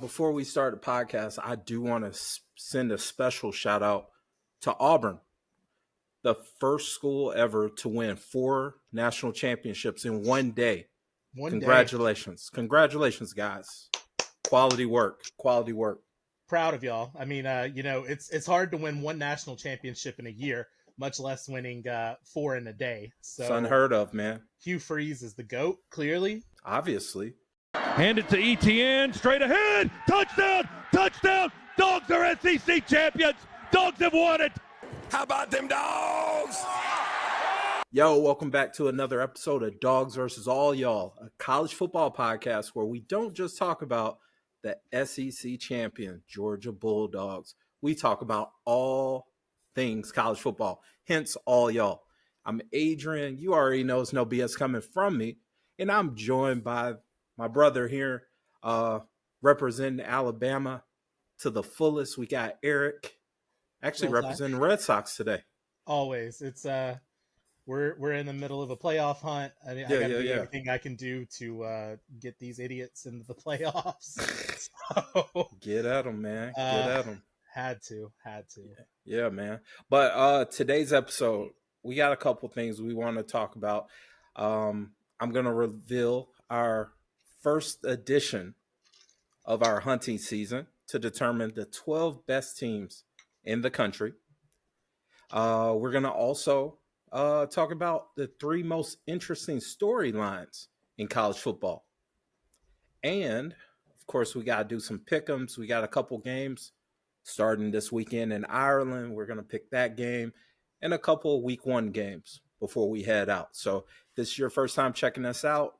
Before we start the podcast, I do want to send a special shout out to Auburn, the first school ever to win 4 national championships in one day. One day. Congratulations. Congratulations, guys. Quality work. Quality work. Proud of y'all. I mean, it's hard to win one national championship in a year, much less winning 4 in a day. So It's unheard of, man. Hugh Freeze is the GOAT, clearly. Obviously. Hand it to ETN, straight ahead, touchdown, touchdown, Dogs are SEC champions, Dogs have won it. How about them Dogs? Yo, welcome back to another episode of Dogs versus All Y'all, a college football podcast where we don't just talk about the SEC champion, Georgia Bulldogs. We talk about all things college football, hence all y'all. I'm Adrian. You already know it's no BS coming from me, and I'm joined by my brother here, representing Alabama to the fullest. We got Eric, actually representing Red Sox today. Always. It's we're in the middle of a playoff hunt. I mean, I got to do everything I can do to get these idiots into the playoffs. So, get at them, man. Get at them. Had to. Yeah, man. But today's episode, we got a couple things we want to talk about. I'm going to reveal our first edition of our hunting season to determine the 12 best teams in the country. We're going to also talk about the 3 most interesting storylines in college football. And, of course, we got to do some pick'ems. We got a couple games starting this weekend in Ireland. We're going to pick that game and a couple of week 1 games before we head out. So if this is your first time checking us out,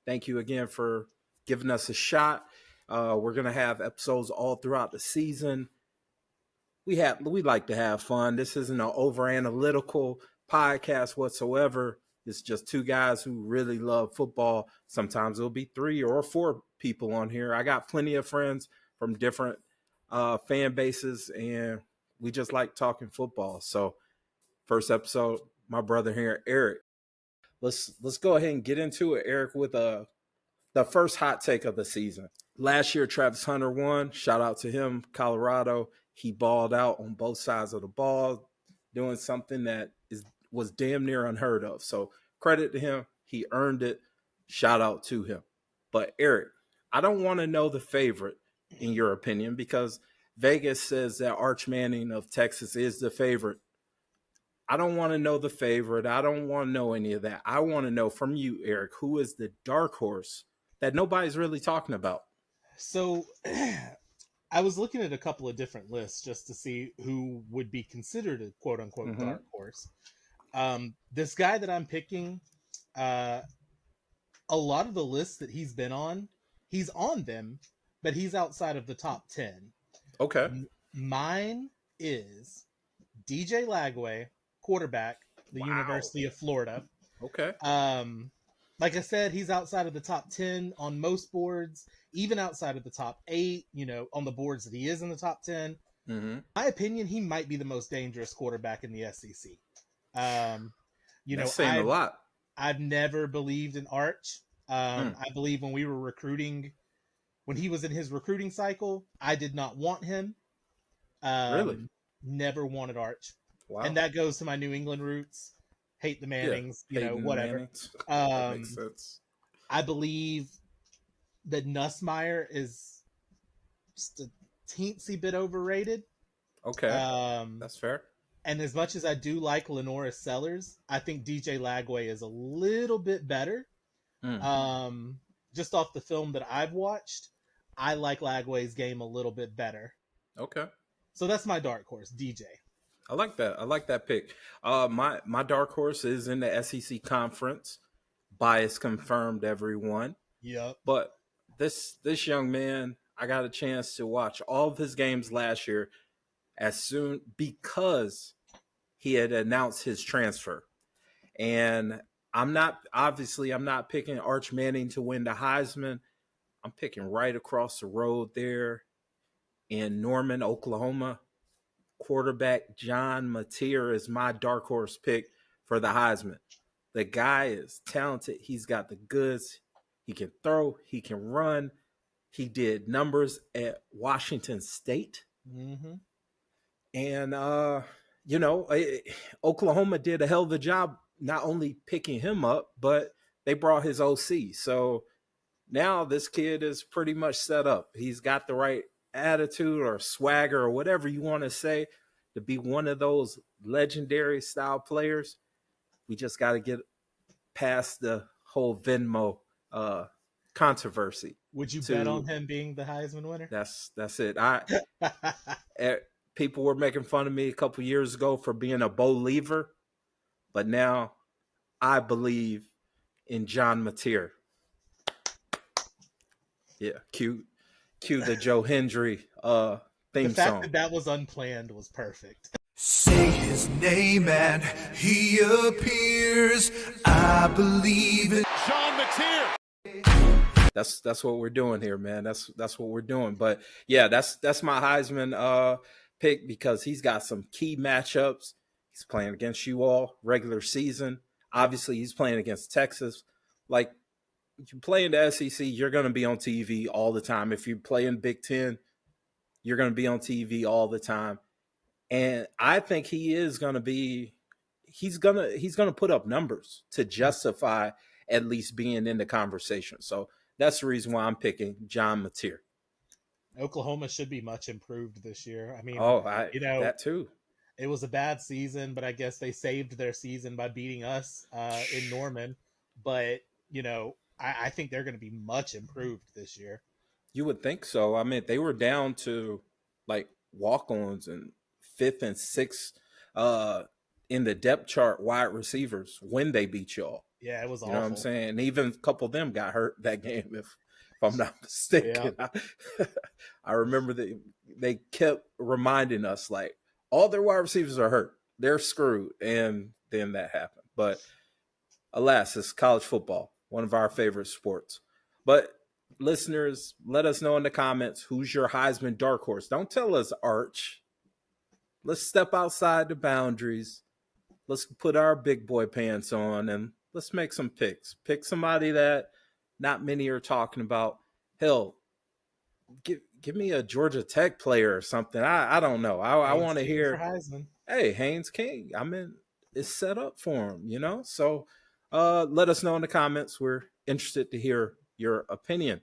thank you again for giving us a shot. We're going to have episodes all throughout the season. We like to have fun. This isn't an over-analytical podcast whatsoever. It's just 2 guys who really love football. Sometimes it'll be 3 or 4 people on here. I got plenty of friends from different fan bases, and we just like talking football. So first episode, my brother here, Eric. Let's go ahead and get into it, Eric, with the first hot take of the season. Last year, Travis Hunter won. Shout out to him, Colorado. He balled out on both sides of the ball, doing something that was damn near unheard of. So credit to him. He earned it. Shout out to him. But Eric, I don't want to know the favorite in your opinion, because Vegas says that Arch Manning of Texas is the favorite. I don't want to know the favorite. I don't want to know any of that. I want to know from you, Eric, who is the dark horse that nobody's really talking about? So I was looking at a couple of different lists just to see who would be considered a quote unquote dark horse. This guy that I'm picking, a lot of the lists that he's been on, he's on them, but he's outside of the top 10. Okay. Mine is DJ Lagway, quarterback, the University of Florida. Okay. Like I said, he's outside of the top 10 on most boards, even outside of the top 8, on the boards that he is in the top 10. Mm-hmm. My opinion, he might be the most dangerous quarterback in the SEC. That's saying a lot. I've never believed in Arch. I believe when we were recruiting, when he was in his recruiting cycle, I did not want him. Really? Never wanted Arch. Wow. And that goes to my New England roots. Hate the Mannings, whatever. That makes sense. I believe that Nussmeier is just a teensy bit overrated. Okay. That's fair. And as much as I do like Lenoris Sellers, I think DJ Lagway is a little bit better. Just off the film that I've watched, I like Lagway's game a little bit better. Okay. So that's my dark horse, DJ. I like that. I like that pick. My dark horse is in the SEC conference. Bias confirmed, everyone. Yep. But this young man, I got a chance to watch all of his games last year because he had announced his transfer. And I'm not picking Arch Manning to win the Heisman. I'm picking right across the road there in Norman, Oklahoma. Quarterback John Mateer is my dark horse pick for the Heisman. The guy is talented. He's got the goods. He can throw. He can run. He did numbers at Washington State. Mm-hmm. And, you know, Oklahoma did a hell of a job not only picking him up, but they brought his OC. So now this kid is pretty much set up. He's got the right attitude or swagger or whatever you want to say to be one of those legendary style players. We just got to get past the whole Venmo controversy. Would you bet on him being the Heisman winner? That's it. People were making fun of me a couple years ago for being a believer, but now I believe in John Mateer. Yeah, cue the Joe Hendry theme the fact song. that was unplanned was perfect. Say his name and he appears. I believe in John Mateer. That's what we're doing here, man. That's what we're doing. But yeah, that's my Heisman pick because he's got some key matchups. He's playing against you all regular season. Obviously, he's playing against Texas. Like, if you play in the SEC, you're going to be on TV all the time. If you play in Big Ten, you're going to be on TV all the time. And I think he is going to be he's going to put up numbers to justify at least being in the conversation. So that's the reason why I'm picking John Mateer. Oklahoma should be much improved this year. I mean, that too. It was a bad season, but I guess they saved their season by beating us in Norman. But, I think they're going to be much improved this year. You would think so. I mean, they were down to like walk-ons and 5th and 6th in the depth chart wide receivers when they beat y'all. Yeah, it was awful. You know what I'm saying? And even a couple of them got hurt that game, if I'm not mistaken. Yeah. I remember they kept reminding us, like, all their wide receivers are hurt. They're screwed. And then that happened. But alas, it's college football, one of our favorite sports. But listeners, let us know in the comments who's your Heisman dark horse. Don't tell us Arch. Let's step outside the boundaries. Let's put our big boy pants on and let's make some picks. Pick somebody that not many are talking about. Hell, give me a Georgia Tech player or something. I don't know. I want to hear. Hey, Haynes King. I mean, it's set up for him, So let us know in the comments. We're interested to hear your opinion.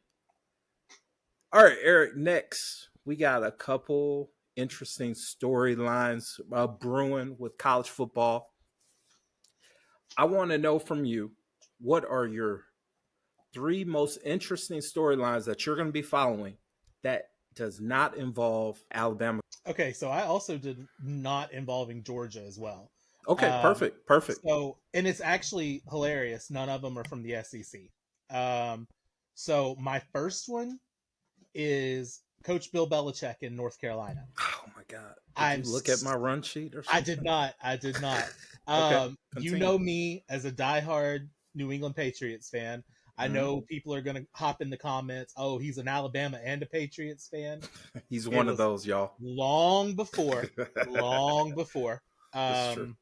All right, Eric, next we got a couple interesting storylines brewing with college football. I want to know from you, what are your 3 most interesting storylines that you're going to be following that does not involve Alabama? Okay, so I also did not involving Georgia as well. Okay, perfect. So, and it's actually hilarious. None of them are from the SEC. So my first one is Coach Bill Belichick in North Carolina. Oh my God! Did you look at my run sheet or something? I did not. Okay, you know me as a diehard New England Patriots fan. I know people are going to hop in the comments. Oh, he's an Alabama and a Patriots fan. He's one of those, y'all. Long before. That's true.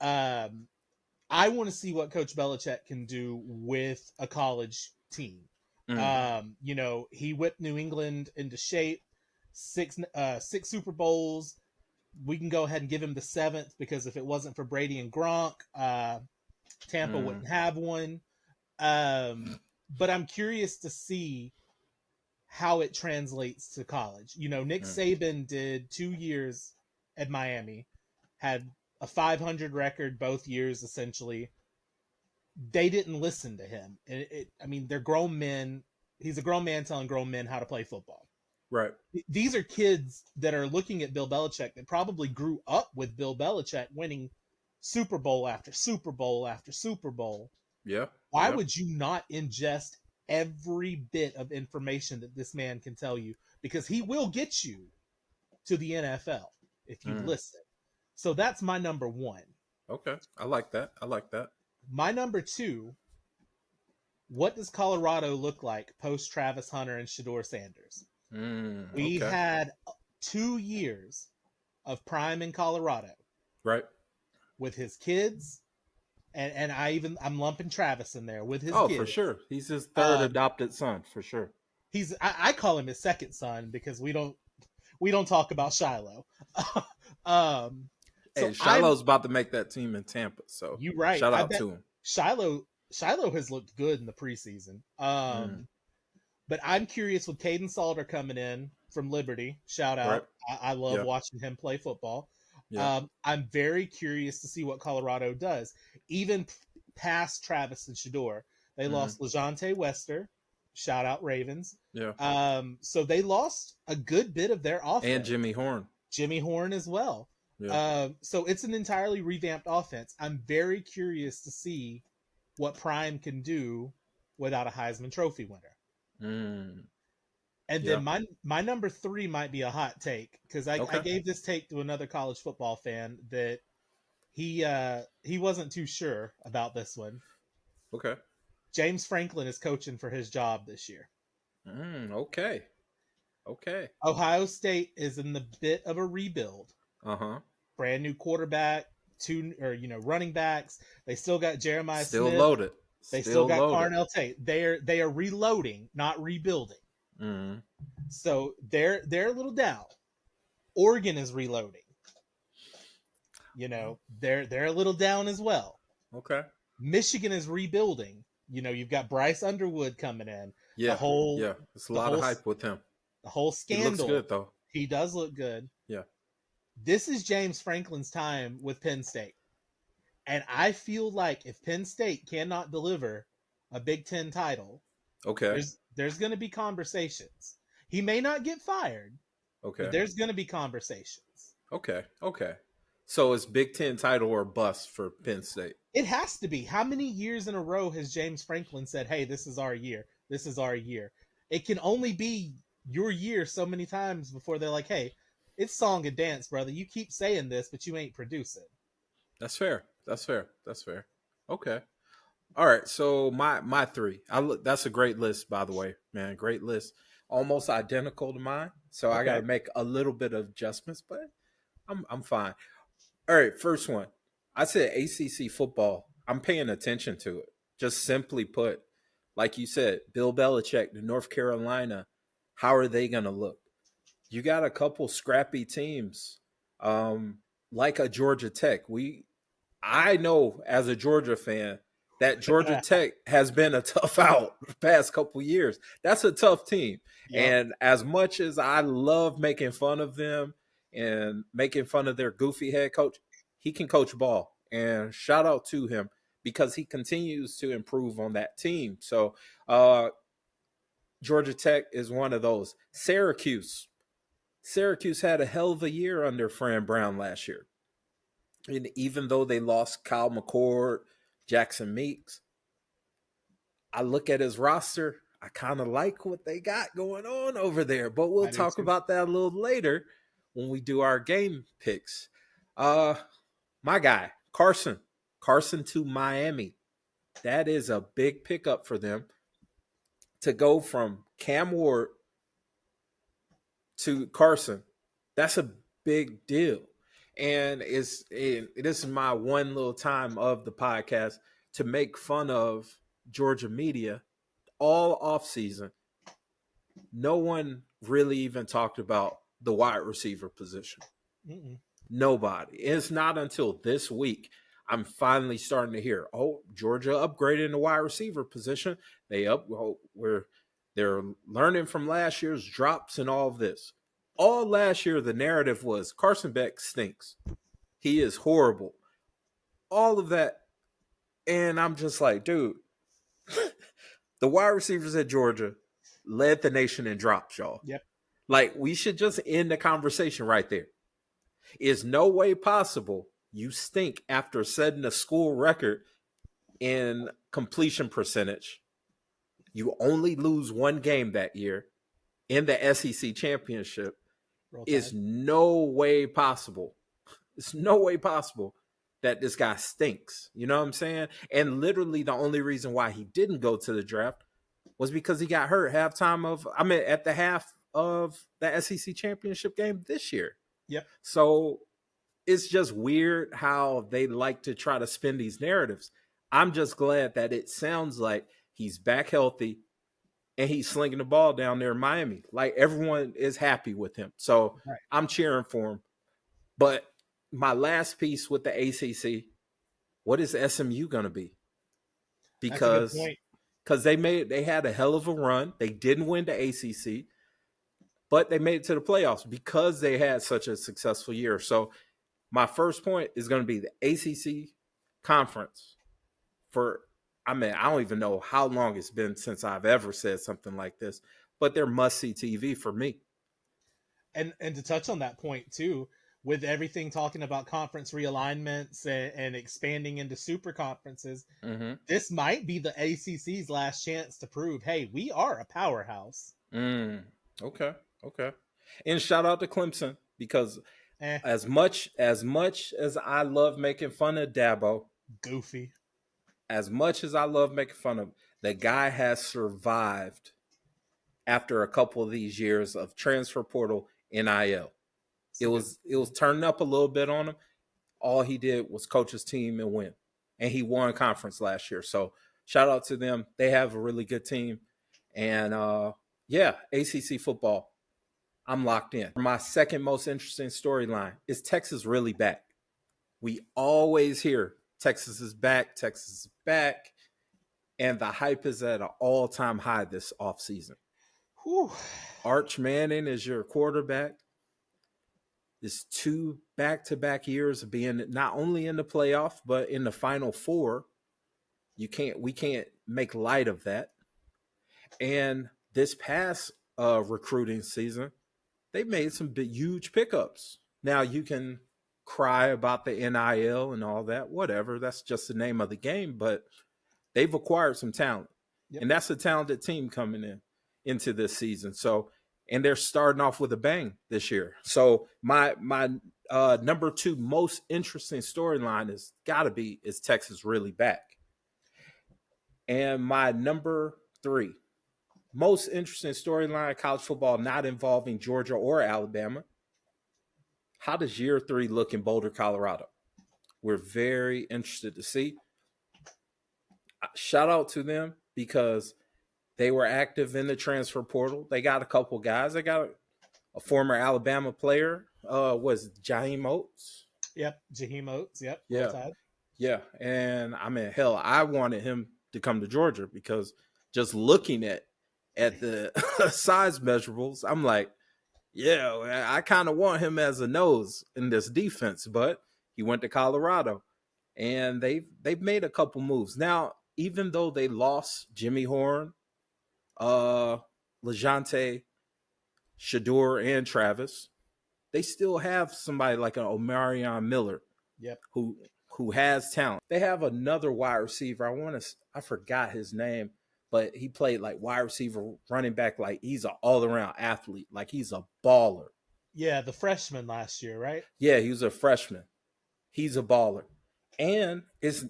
I want to see what Coach Belichick can do with a college team. He whipped New England into shape. 6 Super Bowls. We can go ahead and give him the 7th because if it wasn't for Brady and Gronk, Tampa wouldn't have one. But I'm curious to see how it translates to college. Nick Saban did 2 years at Miami, had a 500 record both years, essentially. They didn't listen to him. They're grown men. He's a grown man telling grown men how to play football. Right. These are kids that are looking at Bill Belichick that probably grew up with Bill Belichick winning Super Bowl after Super Bowl after Super Bowl. Yeah. Why would you not ingest every bit of information that this man can tell you? Because he will get you to the NFL if you listen. So that's my number 1. Okay. I like that. My number 2, what does Colorado look like post Travis Hunter and Shedeur Sanders? We had 2 years of prime in Colorado. Right. With his kids. And I'm lumping Travis in there with his kids. Oh, for sure. He's his 3rd adopted son, for sure. I call him his second son because we don't talk about Shiloh. um, so Hey, Shiloh's about to make that team in Tampa, so you right. shout I out bet to him. Shiloh has looked good in the preseason. But I'm curious with Caden Salter coming in from Liberty. Shout Right. out. I love Yeah. watching him play football. Yeah. I'm very curious to see what Colorado does. Even past Travis and Shador, they lost LeJontay Wester. Shout out Ravens. Yeah. So they lost a good bit of their offense. And Jimmy Horn as well. Yeah. So it's an entirely revamped offense. I'm very curious to see what Prime can do without a Heisman Trophy winner. And then my number 3 might be a hot take because I gave this take to another college football fan that he wasn't too sure about this one. Okay. James Franklin is coaching for his job this year. Okay. Ohio State is in the bit of a rebuild. Brand new quarterback, running backs. They still got Jeremiah Still Smith. Loaded. They still got Carnell Tate. They are reloading, not rebuilding. So they're a little down. Oregon is reloading. They're a little down as well. Okay. Michigan is rebuilding. You've got Bryce Underwood coming in. Yeah. It's a lot of hype with him. The whole scandal. He looks good though. He does look good. Yeah. This is James Franklin's time with Penn State. And I feel like if Penn State cannot deliver a Big Ten title, there's going to be conversations. He may not get fired. Okay. But there's going to be conversations. Okay. So it's Big Ten title or bust for Penn State. It has to be. How many years in a row has James Franklin said, hey, this is our year. This is our year. It can only be your year so many times before they're like, hey, it's song and dance, brother. You keep saying this, but you ain't producing. That's fair. Okay. All right. So my 3. That's a great list, by the way, man. Great list. Almost identical to mine. So I got to make a little bit of adjustments, but I'm fine. All right. First one. I said ACC football. I'm paying attention to it. Just simply put, like you said, Bill Belichick to North Carolina. How are they going to look? You got a couple scrappy teams, like a Georgia Tech. I know as a Georgia fan that Georgia Tech has been a tough out the past couple years. That's a tough team. Yep. And as much as I love making fun of them and making fun of their goofy head coach, he can coach ball. And shout out to him because he continues to improve on that team. So Georgia Tech is one of those. Syracuse had a hell of a year under Fran Brown last year. And even though they lost Kyle McCord, Jackson Meeks, I look at his roster. I kind of like what they got going on over there. But we'll talk about that a little later when we do our game picks. My guy, Carson to Miami. That is a big pickup for them to go from Cam Ward to Carson. That's a big deal. And this is my one little time of the podcast to make fun of Georgia media all offseason. No one really even talked about the wide receiver position. Nobody. It's not until this week I'm finally starting to hear, Georgia upgraded in the wide receiver position. They're learning from last year's drops and all of this. All last year, the narrative was Carson Beck stinks. He is horrible. All of that. And I'm just like, dude, the wide receivers at Georgia led the nation in drops, y'all. Yep. Like, we should just end the conversation right there. It's no way possible you stink after setting a school record in completion percentage. You only lose one game that year in the SEC championship. It's no way possible. It's no way possible that this guy stinks. You know what I'm saying? And literally the only reason why he didn't go to the draft was because he got hurt at the half of the SEC championship game this year. Yep. So it's just weird how they like to try to spin these narratives. I'm just glad that it sounds like he's back healthy. and he's slinging the ball down there in Miami. Like everyone is happy with him. So Right. I'm cheering for him. But my last piece with the ACC, what is SMU going to be? That's a good Because point. they had a hell of a run. They didn't win the ACC, but they made it to the playoffs because they had such a successful year. So my first point is going to be the ACC conference for, I don't even know how long it's been since I've ever said something like this, but they're must-see TV for me. And to touch on that point too, with everything talking about conference realignments and expanding into super conferences, this might be the ACC's last chance to prove, hey, we are a powerhouse. Okay. And shout out to Clemson, because Eh, as much as I love making fun of Dabo, goofy. as much as I love making fun of him, the guy has survived after a couple of these years of transfer portal NIL. It was turning up a little bit on him. All he did was coach his team and win. And he won conference last year. So shout out to them. They have a really good team. And ACC football, I'm locked in. My second most interesting storyline is Texas really back. We always hear Texas is back, and the hype is at an all-time high this offseason. Whew. Arch Manning is your quarterback. It's 2 back-to-back years of being not only in the playoff, but in the Final Four. We can't make light of that. And this past recruiting season, they made some huge pickups. Now you can cry about the NIL and all that, whatever. That's just the name of the game, but they've acquired some talent. Yep. And that's a talented team coming into this season. So, and they're starting off with a bang this year. So my number 2 most interesting storyline is Texas really back. And my number 3 most interesting storyline of college football not involving Georgia or Alabama. How does year 3 look in Boulder, Colorado? We're very interested to see. Shout out to them because they were active in the transfer portal. They got a couple guys. They got a former Alabama player. Was Jaheim Oates? Yep, Jaheim Oates. Yep. Yeah. And hell, I wanted him to come to Georgia because just looking at the size measurables, I'm like, yeah, I kind of want him as a nose in this defense. But he went to Colorado, and they've made a couple moves. Now, even though they lost Jimmy Horn, LeJante, Shador, and Travis, they still have somebody like an Omarion Miller, who has talent. They have another wide receiver. I forgot his name, but he played like wide receiver, running back. Like he's an all-around athlete. Like he's a baller. Yeah, the freshman last year, right? Yeah, he was a freshman. He's a baller. And is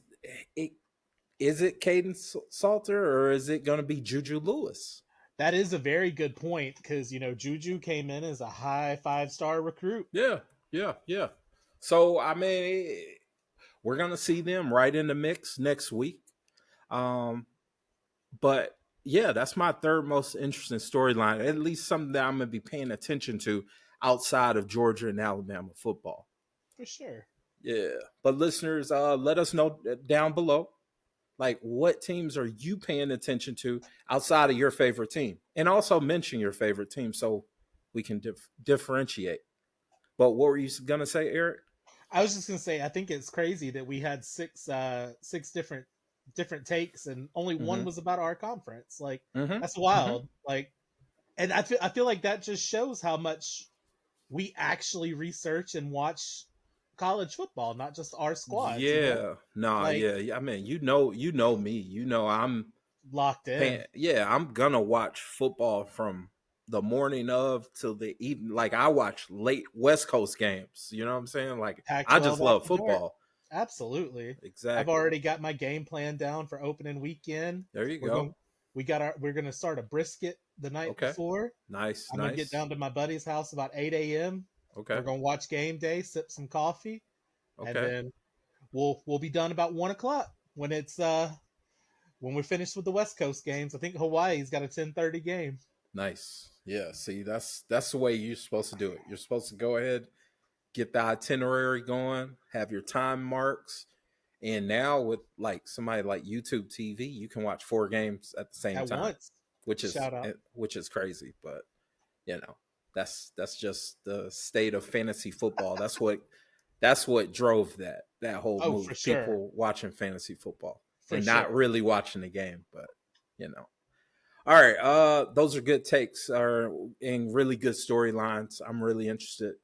it Caden Salter or is it going to be Juju Lewis? That is a very good point because, Juju came in as a high 5-star recruit. Yeah. So, we're going to see them right in the mix next week. But, yeah, that's my third most interesting storyline, at least something that I'm going to be paying attention to outside of Georgia and Alabama football. For sure. Yeah. But listeners, let us know down below. Like, what teams are you paying attention to outside of your favorite team? And also mention your favorite team so we can differentiate. But what were you going to say, Eric? I was just going to say, I think it's crazy that we had six different takes and only one was about our conference. Like, that's wild. Like, and I feel like that just shows how much we actually research and watch college football, not just our squads. Yeah. I mean, you know me. I'm locked in. I'm gonna watch football from the morning of till the evening. Like I watch late West Coast games. You know what I'm saying? Like I just love football. Absolutely. Exactly. I've already got my game plan down for opening weekend. There you go. We're gonna start a brisket the night before. Nice. I'm gonna get down to my buddy's house about 8 a.m. Okay. We're gonna watch game day, sip some coffee, and then we'll be done about 1 o'clock when when we're finished with the West Coast games, I think Hawaii's got a 10:30 game. Nice. Yeah. See, that's the way you're supposed to do it. You're supposed to go ahead, get the itinerary going, have your time marks. And now with like somebody like YouTube TV, you can watch 4 games at the same At time, once. which is Shout out. crazy. But you know, that's just the state of fantasy football. That's what drove that whole Oh, move. for sure. People watching fantasy football For and sure. not really watching the game, but you know. All right, those are good takes, and really good storylines. I'm really interested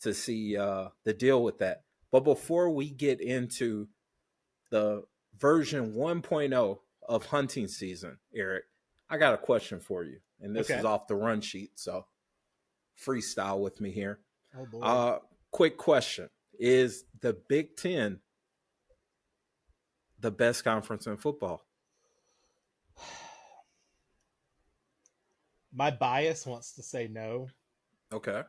to see the deal with that. But before we get into the version 1.0 of hunting season, Eric, I got a question for you, and this Okay. is off the run sheet, so freestyle with me here. Oh boy. Quick question: is the Big Ten the best conference in football? My bias wants to say no, Okay.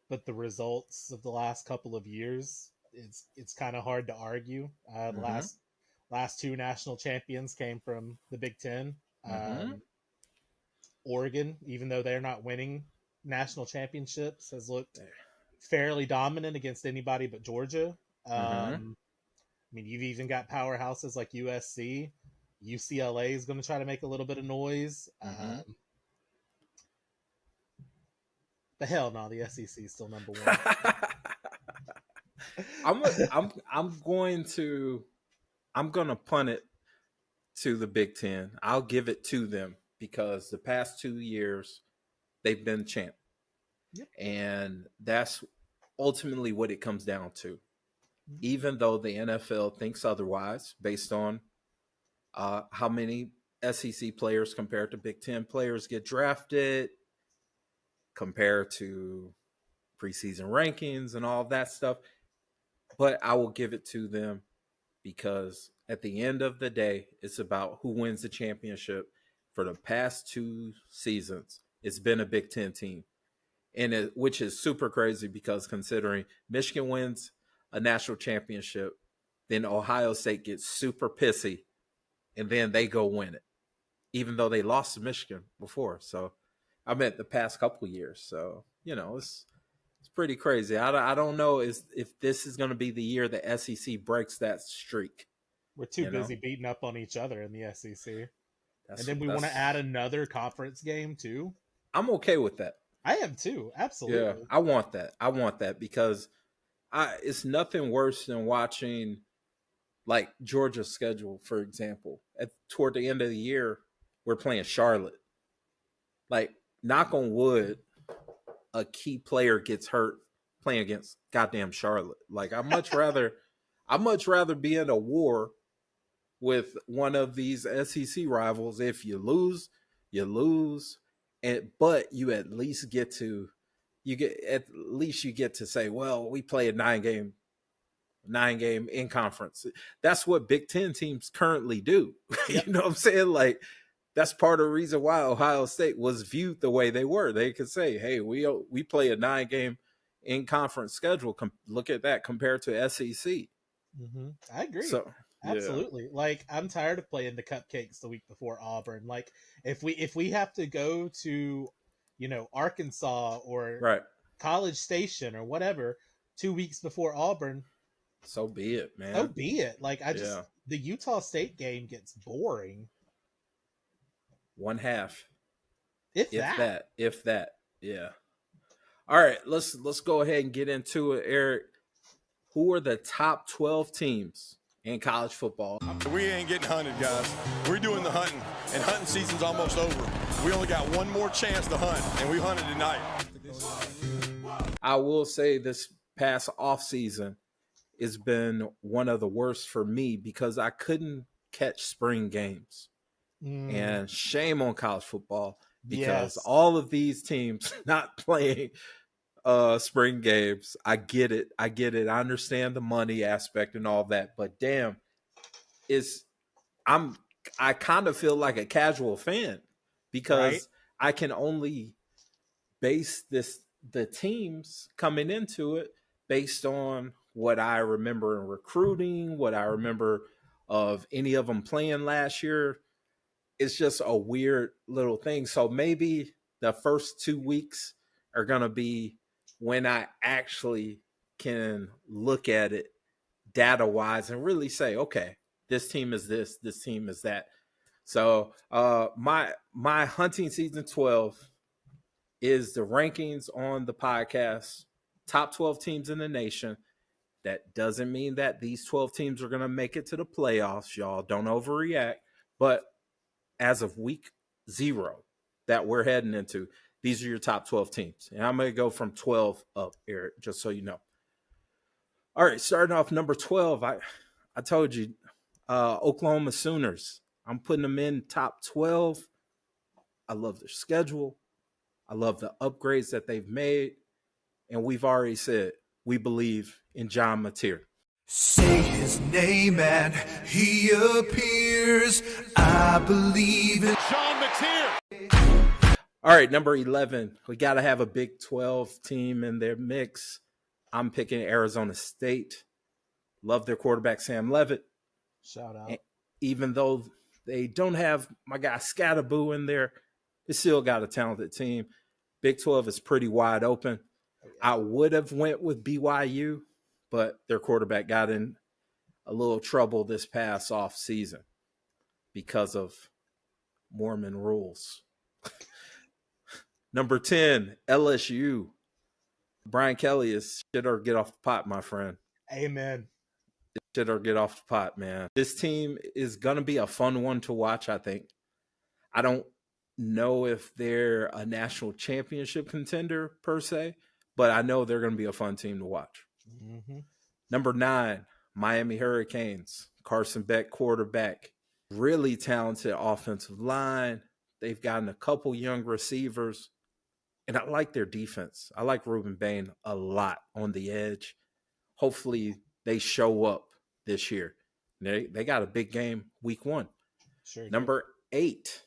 but the results of the last couple of years, it's kind of hard to argue. The last 2 national champions came from the Big Ten. Oregon, even though they're not winning national championships, has looked fairly dominant against anybody but Georgia. I mean, you've even got powerhouses like USC. UCLA is going to try to make a little bit of noise. The hell no, the SEC is still number 1. I'm gonna punt it to the Big Ten. I'll give it to them because the past 2 years they've been champ. Yep. And that's ultimately what it comes down to. Even though the NFL thinks otherwise based on how many SEC players compared to Big Ten players get drafted, compared to preseason rankings and all of that stuff. But I will give it to them because at the end of the day, it's about who wins the championship. For the past 2 seasons, it's been a Big Ten team, which is super crazy because considering Michigan wins a national championship, then Ohio State gets super pissy, and then they go win it, even though they lost to Michigan before. So I meant the past couple of years. So, you know, it's pretty crazy. I don't know if this is going to be the year the SEC breaks that streak. We're too busy beating up on each other in the SEC. And then we want to add another conference game too. I'm okay with that. I am too. Absolutely. Yeah, I want that because it's nothing worse than watching like Georgia's schedule, for example. Toward the end of the year, we're playing Charlotte. Like, knock on wood, a key player gets hurt playing against goddamn Charlotte. Like, I'd much rather be in a war with one of these SEC rivals. If you lose, you lose, but you at least get to say, well, we play a 9-game in conference. That's what Big Ten teams currently do. Yep. You know what I'm saying? Like, that's part of the reason why Ohio State was viewed the way they were. They could say, hey, we play a 9-game in conference schedule. Look at that compared to SEC. I agree. So, absolutely. Yeah. Like, I'm tired of playing the cupcakes the week before Auburn. Like, if we have to go to, you know, Arkansas or College Station or whatever 2 weeks before Auburn, so be it, man. So be it. Like, the Utah State game gets boring. One half. If that. Yeah. All right, let's go ahead and get into it, Eric. Who are the top 12 teams in college football? We ain't getting hunted, guys. We're doing the hunting, and hunting season's almost over. We only got one more chance to hunt, and we hunted tonight. I will say this past offseason has been one of the worst for me because I couldn't catch spring games. And shame on college football because all of these teams not playing spring games. I get it. I understand the money aspect and all that, but damn, I kind of feel like a casual fan because I can only base the teams coming into it based on what I remember in recruiting, what I remember of any of them playing last year. it's just a weird little thing. So maybe the first 2 weeks are going to be when I actually can look at it data wise and really say, okay, this team is this team is that. So my hunting season 12 is the rankings on the podcast, top 12 teams in the nation. That doesn't mean that these 12 teams are going to make it to the playoffs, y'all. Don't overreact. But as of week 0 that we're heading into, these are your top 12 teams. And I'm going to go from 12 up, Eric, just so you know. All right, starting off number 12, I told you, Oklahoma Sooners. I'm putting them in top 12. I love their schedule. I love the upgrades that they've made. And we've already said we believe in John Mateer. Say his name and he appears. I believe in Sean Mateer. All right, number 11. We got to have a Big 12 team in their mix. I'm picking Arizona State. Love their quarterback, Sam Levitt. Shout out. And even though they don't have my guy Scatterboo in there, they still got a talented team. Big 12 is pretty wide open. I would have went with BYU, but their quarterback got in a little trouble this past off season because of Mormon rules. Number 10, LSU. Brian Kelly is shit or get off the pot, my friend. Amen. Shit or get off the pot, man. This team is going to be a fun one to watch, I think. I don't know if they're a national championship contender per se, but I know they're going to be a fun team to watch. Mm-hmm. Number 9, Miami Hurricanes. Carson Beck, quarterback. Really talented offensive line. They've gotten a couple young receivers. And I like their defense. I like Ruben Bain a lot on the edge. Hopefully they show up this year. They got a big game week 1. Sure. Number 8,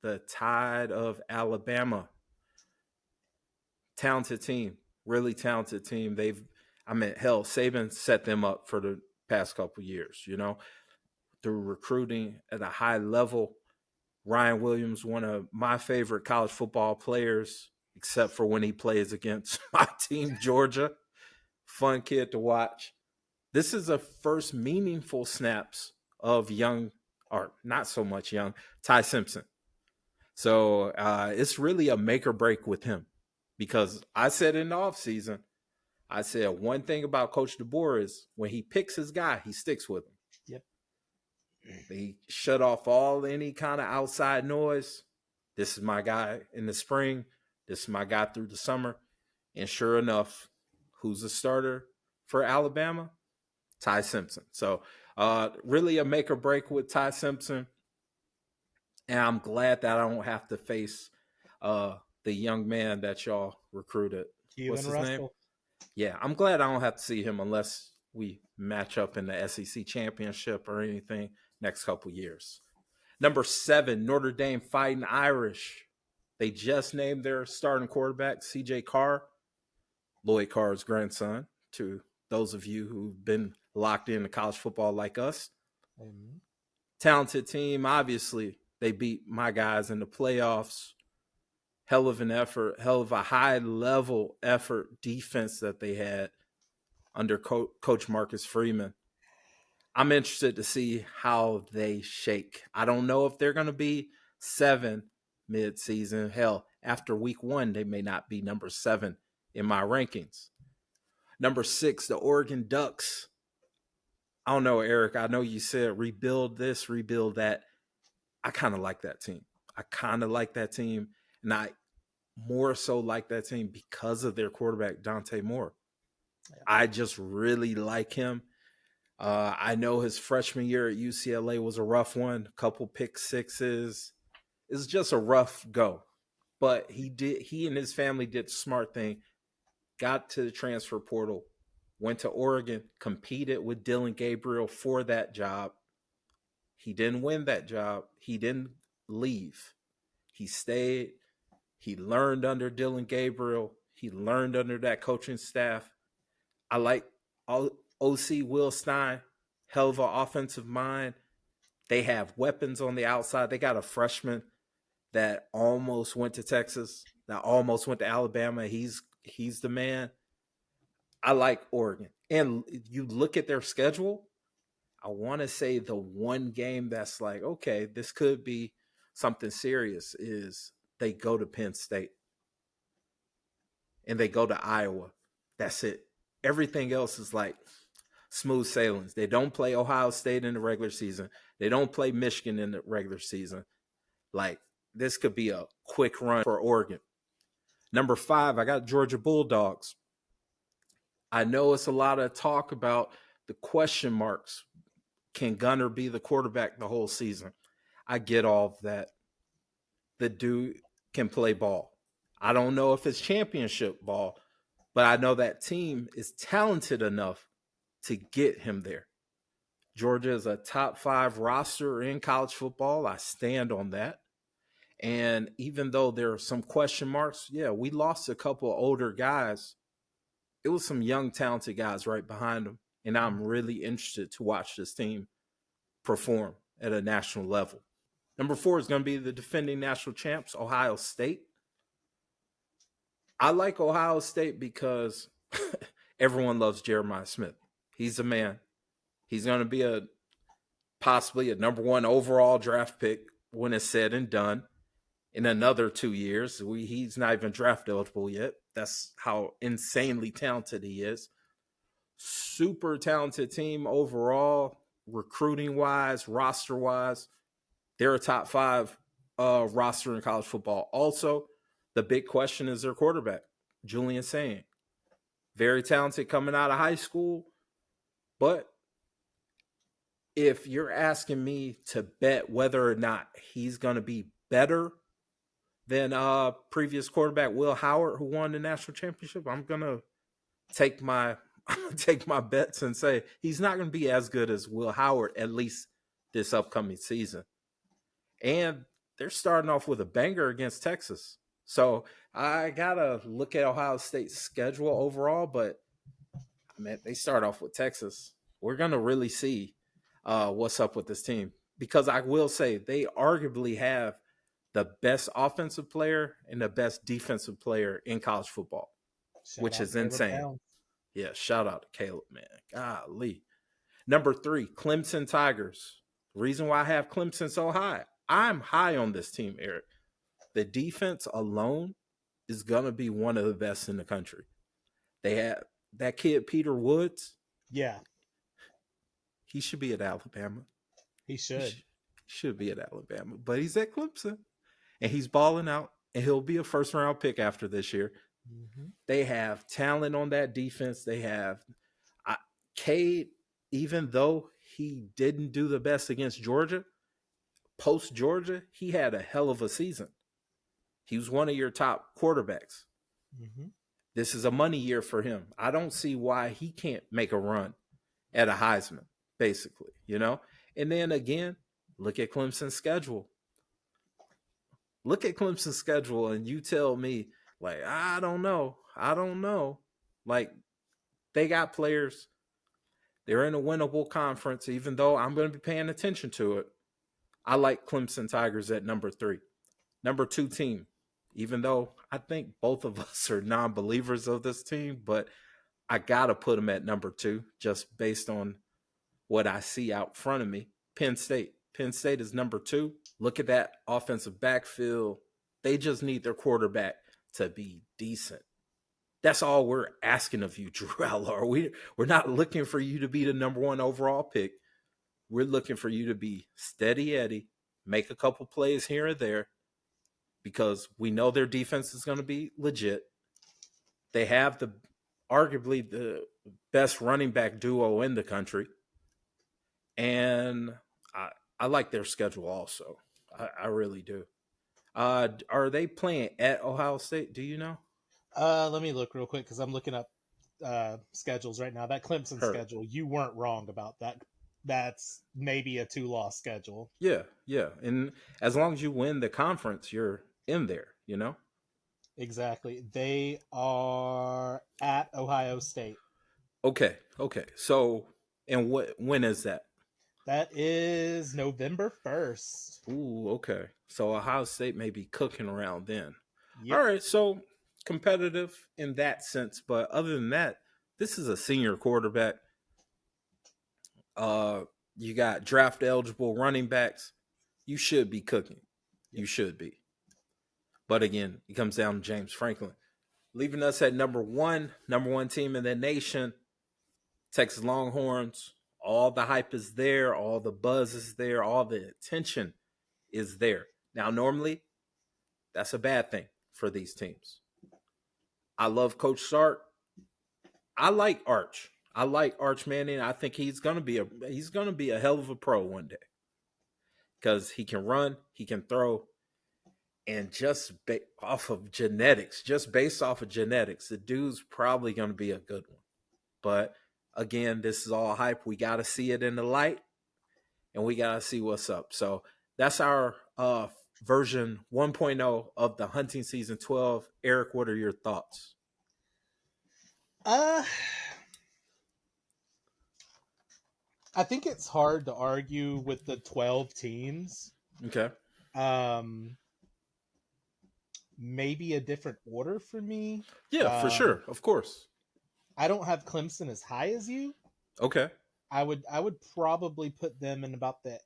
the Tide of Alabama. Talented team. Really talented team. Saban set them up for the past couple years, through recruiting at a high level. Ryan Williams, one of my favorite college football players, except for when he plays against my team, Georgia. Fun kid to watch. This is the first meaningful snaps of young, or not so much young, Ty Simpson. So it's really a make or break with him, because I said in the offseason, I said one thing about Coach DeBoer is when he picks his guy, he sticks with him. Yep. They shut off any kind of outside noise. This is my guy in the spring. This is my guy through the summer. And sure enough, who's the starter for Alabama? Ty Simpson. So really a make or break with Ty Simpson. And I'm glad that I don't have to face the young man that y'all recruited. What's his name? Yeah, I'm glad I don't have to see him unless we match up in the SEC championship or anything next couple years. Number 7, Notre Dame Fighting Irish. They just named their starting quarterback, C.J. Carr, Lloyd Carr's grandson, to those of you who've been locked into college football like us. Mm-hmm. Talented team, obviously. They beat my guys in the playoffs. Hell of an effort, hell of a high-level effort defense that they had under Coach Marcus Freeman. I'm interested to see how they shake. I don't know if they're going to be 7 mid-season. Hell, after week 1, they may not be number 7 in my rankings. Number 6, the Oregon Ducks. I don't know, Eric. I know you said rebuild this, rebuild that. I kind of like that team. And I more so like that team because of their quarterback, Dante Moore. Yeah. I just really like him. I know his freshman year at UCLA was a rough one, a couple pick sixes. It's just a rough go. But he and his family did the smart thing, got to the transfer portal, went to Oregon, competed with Dylan Gabriel for that job. He didn't win that job. He didn't leave. He stayed. He learned under Dylan Gabriel. He learned under that coaching staff. I like OC Will Stein, hell of an offensive mind. They have weapons on the outside. They got a freshman that almost went to Texas, that almost went to Alabama. He's the man. I like Oregon. And you look at their schedule, I want to say the one game that's like, okay, this could be something serious is they go to Penn State and they go to Iowa. That's it. Everything else is like smooth sailings. They don't play Ohio State in the regular season. They don't play Michigan in the regular season. Like, this could be a quick run for Oregon. Number 5, I got Georgia Bulldogs. I know it's a lot of talk about the question marks. Can Gunner be the quarterback the whole season? I get all of that. The dude can play ball. I don't know if it's championship ball, but I know that team is talented enough to get him there. Georgia is a top 5 roster in college football. I stand on that. And even though there are some question marks, yeah, we lost a couple of older guys. It was some young, talented guys right behind them. And I'm really interested to watch this team perform at a national level. Number 4 is going to be the defending national champs, Ohio State. I like Ohio State because everyone loves Jeremiah Smith. He's a man. He's going to be possibly a number 1 overall draft pick when it's said and done. In another 2 years, he's not even draft eligible yet. That's how insanely talented he is. Super talented team overall, recruiting-wise, roster-wise. They're a top 5 roster in college football. Also, the big question is their quarterback, Julian Sayin. Very talented coming out of high school. But if you're asking me to bet whether or not he's going to be better than previous quarterback Will Howard, who won the national championship, I'm going to take my bets and say he's not going to be as good as Will Howard, at least this upcoming season. And they're starting off with a banger against Texas. So I got to look at Ohio State's schedule overall, but they start off with Texas. We're going to really see what's up with this team, because I will say they arguably have the best offensive player and the best defensive player in college football, which is insane. Yeah, shout out to Caleb, man. Golly. Number 3, Clemson Tigers. Reason why I have Clemson so high. I'm high on this team, Eric. The defense alone is going to be one of the best in the country. They have that kid, Peter Woods. Yeah. He should be at Alabama. He should be at Alabama, but he's at Clemson. And he's balling out, and he'll be a first-round pick after this year. Mm-hmm. They have talent on that defense. They have Cade, even though he didn't do the best against Georgia, post-Georgia, he had a hell of a season. He was one of your top quarterbacks. Mm-hmm. This is a money year for him. I don't see why he can't make a run at a Heisman, basically, And then, again, look at Clemson's schedule. Look at Clemson's schedule and you tell me, like, I don't know. Like, they got players. They're in a winnable conference, even though I'm going to be paying attention to it. I like Clemson Tigers at number 3. Number 2 team, even though I think both of us are non-believers of this team, but I got to put them at number 2 just based on what I see out front of me. Penn State. Penn State is number 2. Look at that offensive backfield. They just need their quarterback to be decent. That's all we're asking of you, Drew Allar. We're not looking for you to be the number 1 overall pick. We're looking for you to be steady Eddie, make a couple plays here and there, because we know their defense is going to be legit. They have arguably the best running back duo in the country. And I like their schedule also. I really do. Are they playing at Ohio State? Do you know? Let me look real quick because I'm looking up schedules right now. That Clemson schedule, you weren't wrong about that. That's maybe a 2-loss schedule. Yeah. And as long as you win the conference, you're in there, Exactly. They are at Ohio State. Okay. So, and when is that? That is November 1st. Ooh, okay. So Ohio State may be cooking around then. Yep. All right, so competitive in that sense, but other than that, this is a senior quarterback. You got draft eligible running backs. You should be cooking. You should be. But again, it comes down to James Franklin. Leaving us at number one team in the nation, Texas Longhorns. All the hype is there. All the buzz is there. All the attention is there. Now, normally, that's a bad thing for these teams. I love Coach Sark. I like Arch. I like Arch Manning. I think he's gonna be a hell of a pro one day because he can run, he can throw, and just based off of genetics, the dude's probably gonna be a good one. But again, this is all hype. We got to see it in the light, and we got to see what's up. So that's our version 1.0 of the hunting season 12. Eric, what are your thoughts? I think it's hard to argue with the 12 teams. Okay. Maybe a different order for me. Yeah, for sure. Of course. I don't have Clemson as high as you. Okay. I would probably put them in about the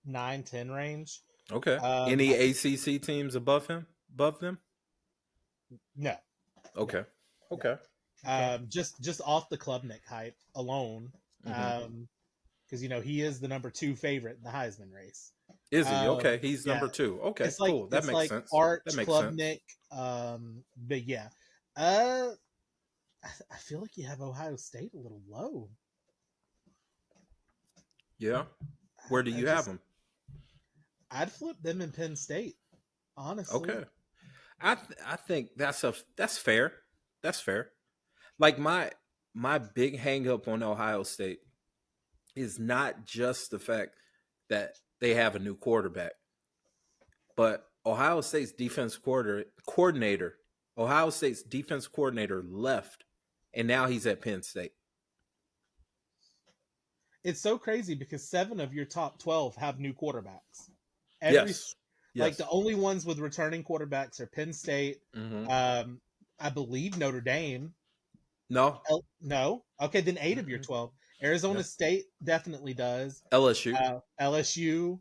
9-10 range. Okay. Any ACC teams above them? No. Okay. Okay. Just off the Klubnik hype alone. Because he is the number 2 favorite in the Heisman race. Is he? Okay, he's number 2. Okay, it's like, cool. That it's makes like sense. Arch, that makes Klubnik, sense. but yeah. I feel like you have Ohio State a little low. Yeah. Where do you have them? I'd flip them in Penn State, honestly. Okay. I think that's fair. That's fair. Like my big hang up on Ohio State is not just the fact that they have a new quarterback, but Ohio State's defense coordinator left, and now he's at Penn State. It's so crazy because 7 of your top 12 have new quarterbacks. Yes. Like the only ones with returning quarterbacks are Penn State, I believe Notre Dame. No. No? Okay, then 8 of your 12. Arizona State definitely does. LSU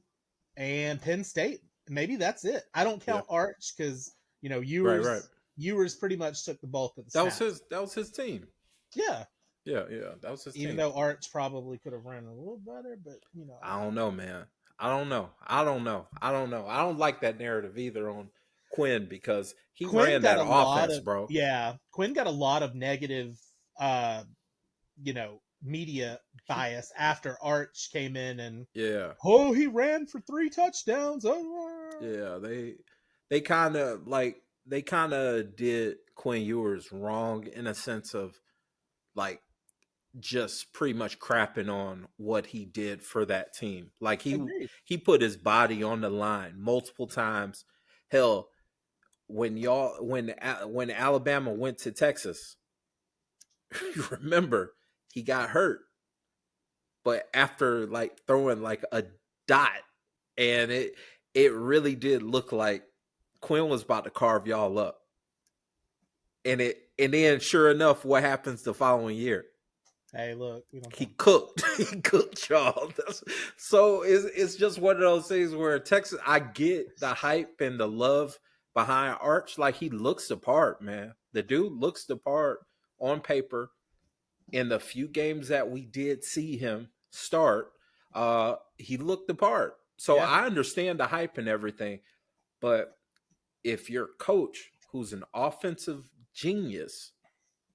and Penn State. Maybe that's it. I don't count Arch because Ewers pretty much took the bulk of the snaps. That was his team. Yeah. Yeah, that was his team. Even though Arch probably could have run a little better, but I don't know, man. I don't know. I don't like that narrative either on Quinn because Quinn ran that offense, bro. Yeah. Quinn got a lot of negative media bias after Arch came in and he ran for 3 touchdowns. Yeah, they kind of did Quinn Ewers wrong in a sense of like just pretty much crapping on what he did for that team. Like he put his body on the line multiple times. Hell, when Alabama went to Texas, you remember he got hurt. But after like throwing like a dot, and it really did look like Quinn was about to carve y'all up. And then sure enough, what happens the following year? Hey, look, he cooked. He cooked y'all. So it's just one of those things where Texas, I get the hype and the love behind Arch. Like he looks the part, man. The dude looks the part on paper. In the few games that we did see him start, he looked the part. So I understand the hype and everything. But if your coach, who's an offensive genius,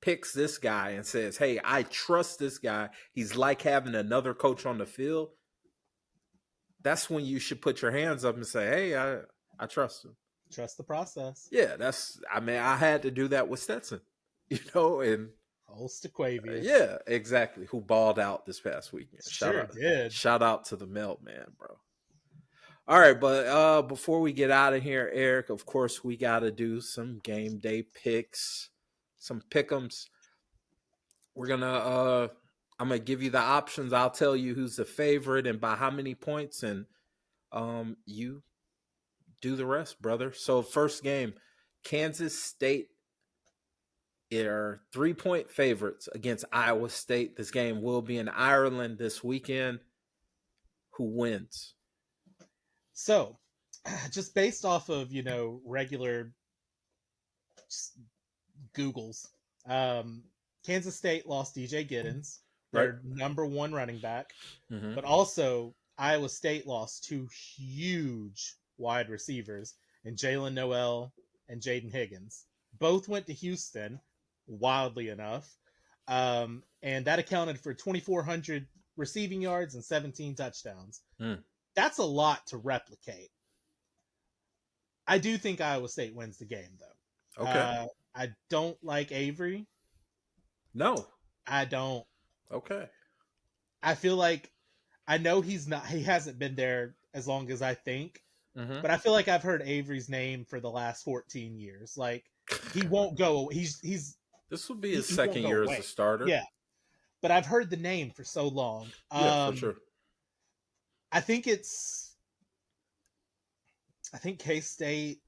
picks this guy and says, hey, I trust this guy. He's like having another coach on the field. That's when you should put your hands up and say, hey, I trust him. Trust the process. Yeah, I had to do that with Stetson, and Holstaquavius. Yeah, exactly. Who balled out this past weekend. Did. Shout out to the mailman, bro. All right, but before we get out of here, Eric, of course, we got to do some game day picks. Some pick'ems. We're gonna I'm gonna give you the options. I'll tell you who's the favorite and by how many points, and you do the rest, brother. So first game, Kansas State are 3-point favorites against Iowa State. This game will be in Ireland this weekend. Who wins? So, just based off of, regular Googles, Kansas State lost DJ Giddens, their number one running back, but also Iowa State lost two huge wide receivers in Jalen Noel and Jaden Higgins. Both went to Houston, wildly enough, and that accounted for 2,400 receiving yards and 17 touchdowns. That's a lot to replicate. I do think Iowa State wins the game, though. Okay. I don't like Avery. No. I don't. Okay. I feel like I know he hasn't been there as long as I think, but I feel like I've heard Avery's name for the last 14 years. Like, he won't go. He's This will be his second year as a starter. Yeah. But I've heard the name for so long. Yeah, for sure. I think K-State.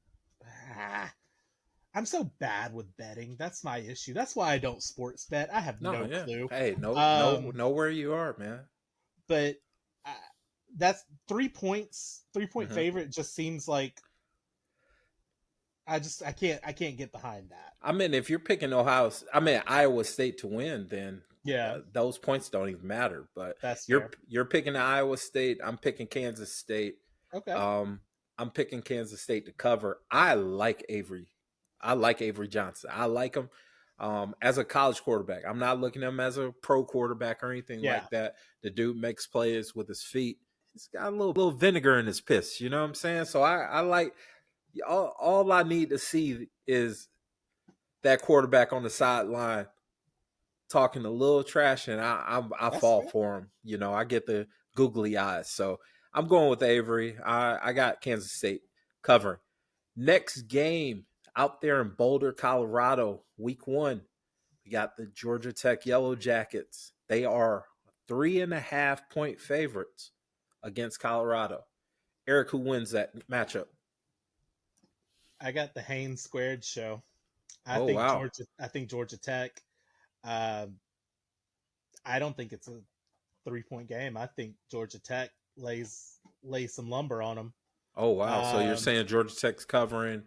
I'm so bad with betting. That's my issue. That's why I don't sports bet. I have no clue. Hey, know where you are, man. But that's 3 points. 3-point favorite just seems like I can't get behind that. I mean, if you're picking Iowa State to win, then those points don't even matter. But that's you're picking Iowa State. I'm picking Kansas State. Okay. I'm picking Kansas State to cover. I like Avery. I like Avery Johnson. I like him as a college quarterback. I'm not looking at him as a pro quarterback or anything like that. The dude makes plays with his feet. He's got a little vinegar in his piss. You know what I'm saying? So I like all I need to see is that quarterback on the sideline talking a little trash, and I fall for him. You know, I get the googly eyes. So I'm going with Avery. I got Kansas State covering. Next game out there in Boulder, Colorado, week 1, we got the Georgia Tech Yellow Jackets. They are 3.5-point favorites against Colorado. Eric, who wins that matchup? I got the Haynes Squared show. I think Georgia Tech. I don't think it's a 3-point game. I think Georgia Tech lays some lumber on them. Oh wow! So you're saying Georgia Tech's covering?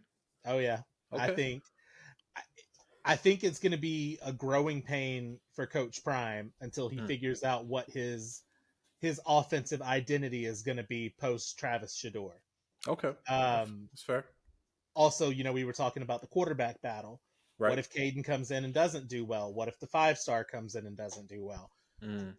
Oh yeah. Okay. I think it's going to be a growing pain for Coach Prime until he figures out what his offensive identity is going to be post Travis Shador. Okay. That's fair. Also, we were talking about the quarterback battle. Right. What if Caden comes in and doesn't do well? What if the 5-star comes in and doesn't do well?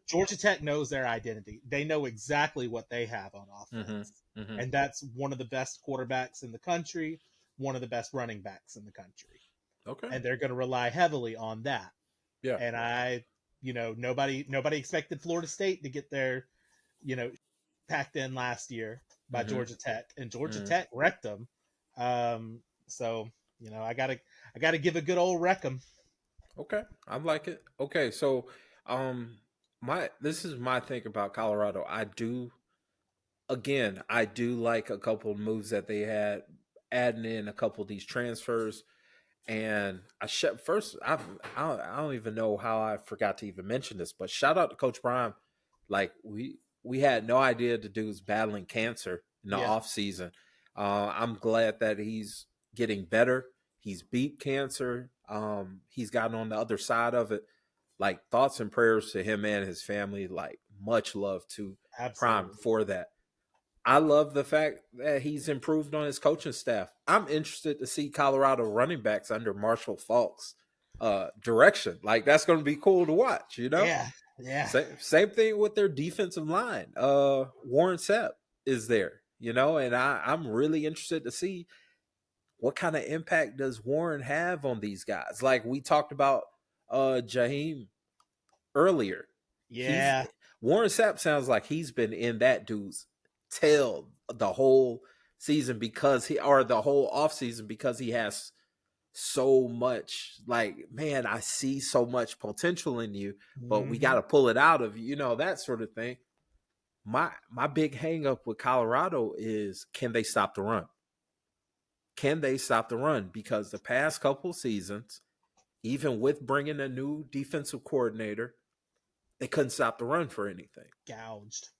Georgia Tech knows their identity. They know exactly what they have on offense. And that's one of the best quarterbacks in the country, one of the best running backs in the country. Okay. And they're going to rely heavily on that. Yeah. And nobody expected Florida State to get their, packed in last year by Georgia Tech, and Georgia Tech wrecked them. So, I gotta give a good old wreck 'em. Okay. I like it. Okay. So, this is my thing about Colorado. I do like a couple of moves that they had, adding in a couple of these transfers. And I don't even know how I forgot to even mention this, but shout out to Coach Prime. Like we had no idea the dude's battling cancer in the off season. I'm glad that he's getting better. He's beat cancer. He's gotten on the other side of it. Like, thoughts and prayers to him and his family. Like, much love to Prime for that. I love the fact that he's improved on his coaching staff. I'm interested to see Colorado running backs under Marshall Faulk's direction. Like, that's going to be cool to watch, Yeah. Same thing with their defensive line. Warren Sapp is there, and I'm really interested to see what kind of impact does Warren have on these guys. Like, we talked about Jaheim earlier. Yeah. Warren Sapp sounds like he's been in that dude's tail the whole season the whole off season because he has so much. Like, man, I see so much potential in you, but we Mhm. got to pull it out of you, that sort of thing. My big hang up with Colorado is, can they stop the run? Can they stop the run? Because the past couple seasons, even with bringing a new defensive coordinator, they couldn't stop the run for anything. Gouged.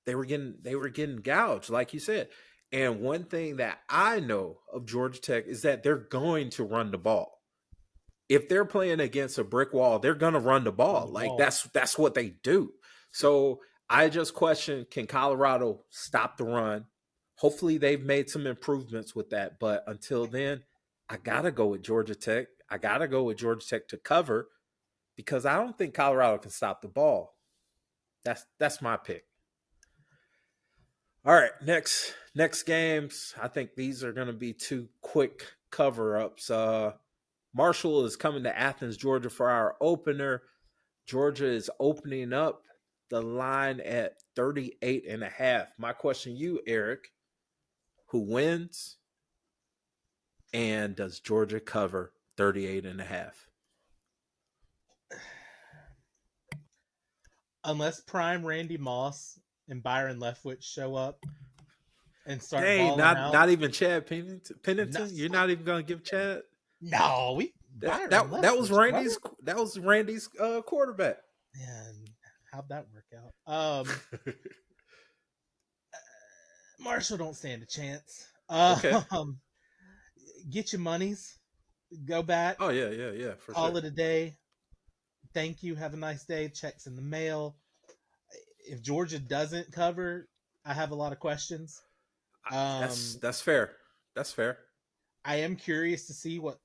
They were getting gouged, like you said. And one thing that I know of Georgia Tech is that they're going to run the ball. If they're playing against a brick wall, they're going to run the ball. Like that's what they do. So I just question, can Colorado stop the run? Hopefully they've made some improvements with that. But until then, I got to go with Georgia Tech. I got to go with Georgia Tech to cover because I don't think Colorado can stop the ball. That's my pick. All right, next games. I think these are going to be two quick cover-ups. Marshall is coming to Athens, Georgia for our opener. Georgia is opening up the line at 38.5. My question to you, Eric, who wins? And does Georgia cover 38.5? Unless prime Randy Moss and Byron Leftwich show up and start Dang, balling out. not even Chad Pennington. No. You're not even going to give Chad? No, That was Randy's. Brother? That was Randy's quarterback. Man, how'd that work out? Marshall don't stand a chance. Okay. Get your monies. Go back. Oh yeah. For Call sure. it a day. Thank you. Have a nice day. Checks in the mail. If Georgia doesn't cover, I have a lot of questions. That's fair. That's fair. I am curious to see what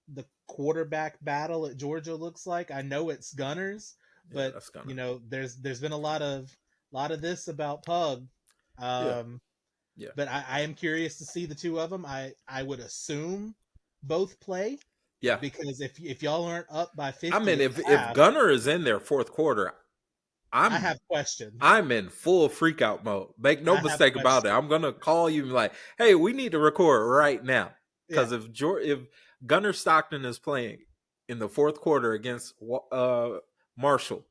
the quarterback battle at Georgia looks like. I know it's Gunners, but there's been a lot of this about Pug. Yeah. But I am curious to see the two of them. I would assume both play. Yeah. Because if y'all aren't up by 50, I mean, if Gunner is in their fourth quarter, I have questions. I'm in full freak out mode. Make no mistake about it. I'm gonna call you and be like, hey, we need to record right now. Because if Gunner Stockton is playing in the fourth quarter against Marshall,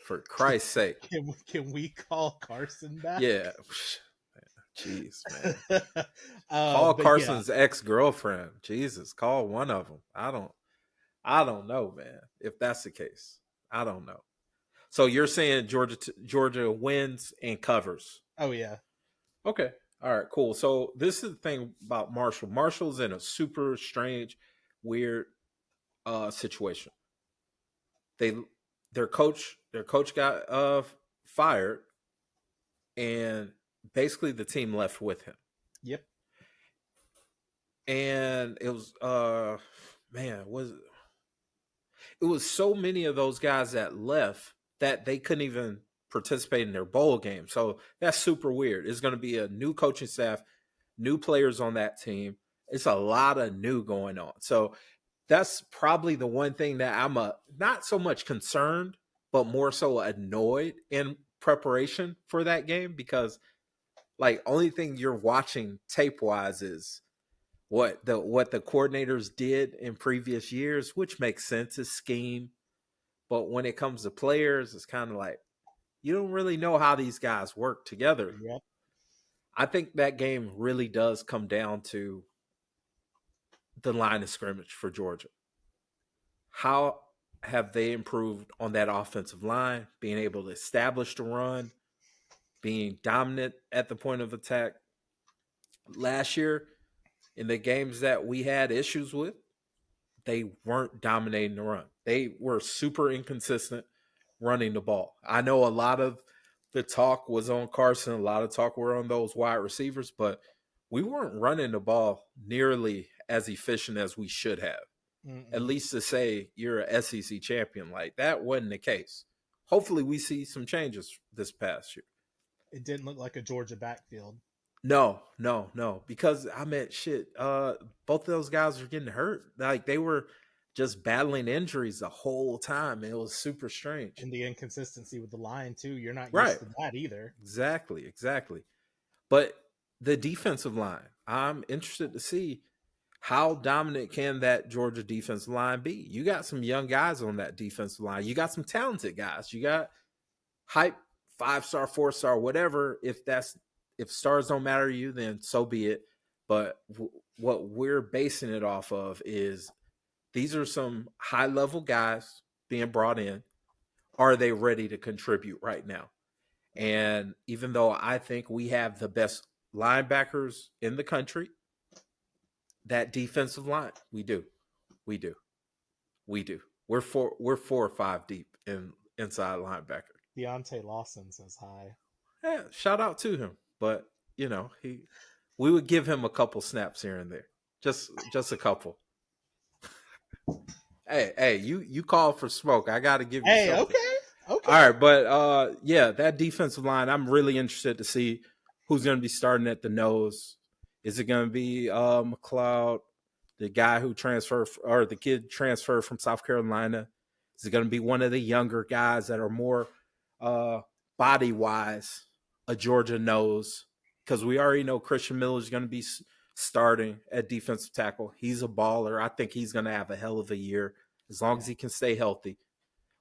for Christ's sake, can we call Carson back? Yeah. Jeez, man. Call Carson's ex-girlfriend. Jesus, call one of them. I don't know, man. If that's the case, I don't know. So you're saying Georgia wins and covers? Oh yeah. Okay. All right. Cool. So this is the thing about Marshall. Marshall's in a super strange, weird situation. Their coach got fired, and basically the team left with him. Yep. And it was it was so many of those guys that left that they couldn't even participate in their bowl game. So that's super weird. It's going to be a new coaching staff, new players on that team. It's a lot of new going on. So that's probably the one thing that I'm not so much concerned, but more so annoyed in preparation for that game, because like only thing you're watching tape wise is what the coordinators did in previous years, which makes sense, is scheme. But when it comes to players, it's kind of like you don't really know how these guys work together. Yep. I think that game really does come down to the line of scrimmage for Georgia. How have they improved on that offensive line, being able to establish the run, being dominant at the point of attack? Last year, in the games that we had issues with, they weren't dominating the run. They were super inconsistent running the ball. I know a lot of the talk was on Carson, a lot of talk were on those wide receivers, but we weren't running the ball nearly as efficient as we should have. At least to say you're a SEC champion. Like, that wasn't the case. Hopefully we see some changes this past year. It didn't look like a Georgia backfield. No. Because I mean, both of those guys were getting hurt. Like, they were just battling injuries the whole time. It was super strange. And the inconsistency with the line too. You're not used to that either. Exactly. But the defensive line, I'm interested to see how dominant can that Georgia defensive line be? You got some young guys on that defensive line. You got some talented guys. You got hype 5-star, 4-star, whatever. If stars don't matter to you, then so be it. But what we're basing it off of is these are some high level guys being brought in. Are they ready to contribute right now? And even though I think we have the best linebackers in the country, that defensive line, we do. We're 4 or 5 deep in inside linebacker. Deontay Lawson says hi. Yeah, shout out to him. But we would give him a couple snaps here and there, just a couple. Hey, you call for smoke. I got to give you. Hey, something. okay. All right, but that defensive line, I'm really interested to see who's going to be starting at the nose. Is it going to be McLeod, the guy who transferred, or the kid transferred from South Carolina? Is it going to be one of the younger guys that are more body-wise a Georgia nose? Because we already know Christian Miller is going to be starting at defensive tackle. He's a baller. I think he's going to have a hell of a year as long as he can stay healthy.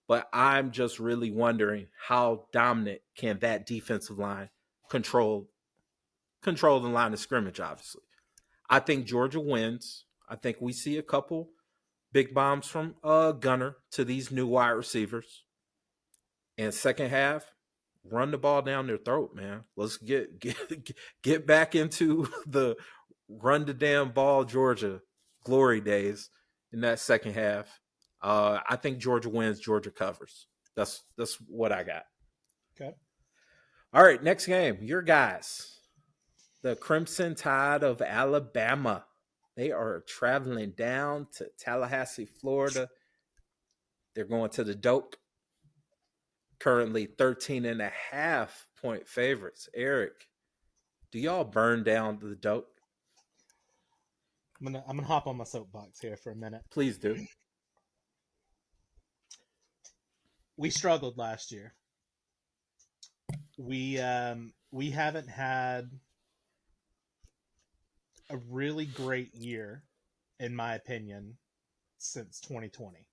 But I'm just really wondering how dominant can that defensive line control the line of scrimmage, obviously. I think Georgia wins. I think we see a couple big bombs from Gunner to these new wide receivers. And second half, run the ball down their throat, man. Let's get back into the run the damn ball Georgia glory days in that second half. I think Georgia wins. Georgia covers. That's what I got. Okay. All right, next game. Your guys, the Crimson Tide of Alabama. They are traveling down to Tallahassee, Florida. They're going to the Doak. Currently 13.5-point favorites. Eric, do y'all burn down the Doak? I'm gonna hop on my soapbox here for a minute. Please do. We struggled last year. We haven't had a really great year, in my opinion, since 2020.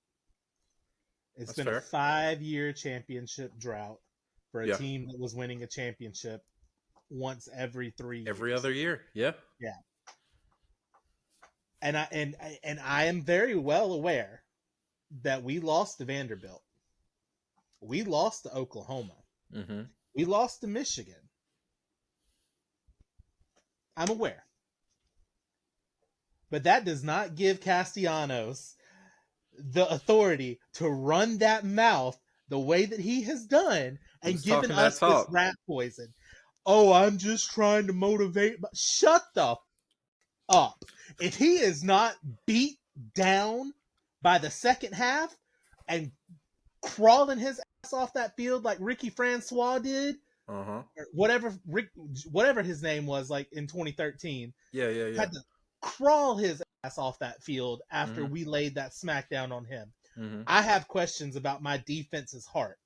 It's been a 5-year championship drought for a team that was winning a championship once every 3 years. Every other year, yeah. Yeah. And I am very well aware that we lost to Vanderbilt. We lost to Oklahoma. Mm-hmm. We lost to Michigan. I'm aware. But that does not give Castellanos the authority to run that mouth the way that he has done and given us this rat poison. Oh, I'm just trying to motivate. Shut the up. If he is not beat down by the second half and crawling his ass off that field like Ricky Francois did, or whatever his name was, like in 2013, had to crawl his ass off that field after we laid that smackdown on him. I have questions about my defense's heart.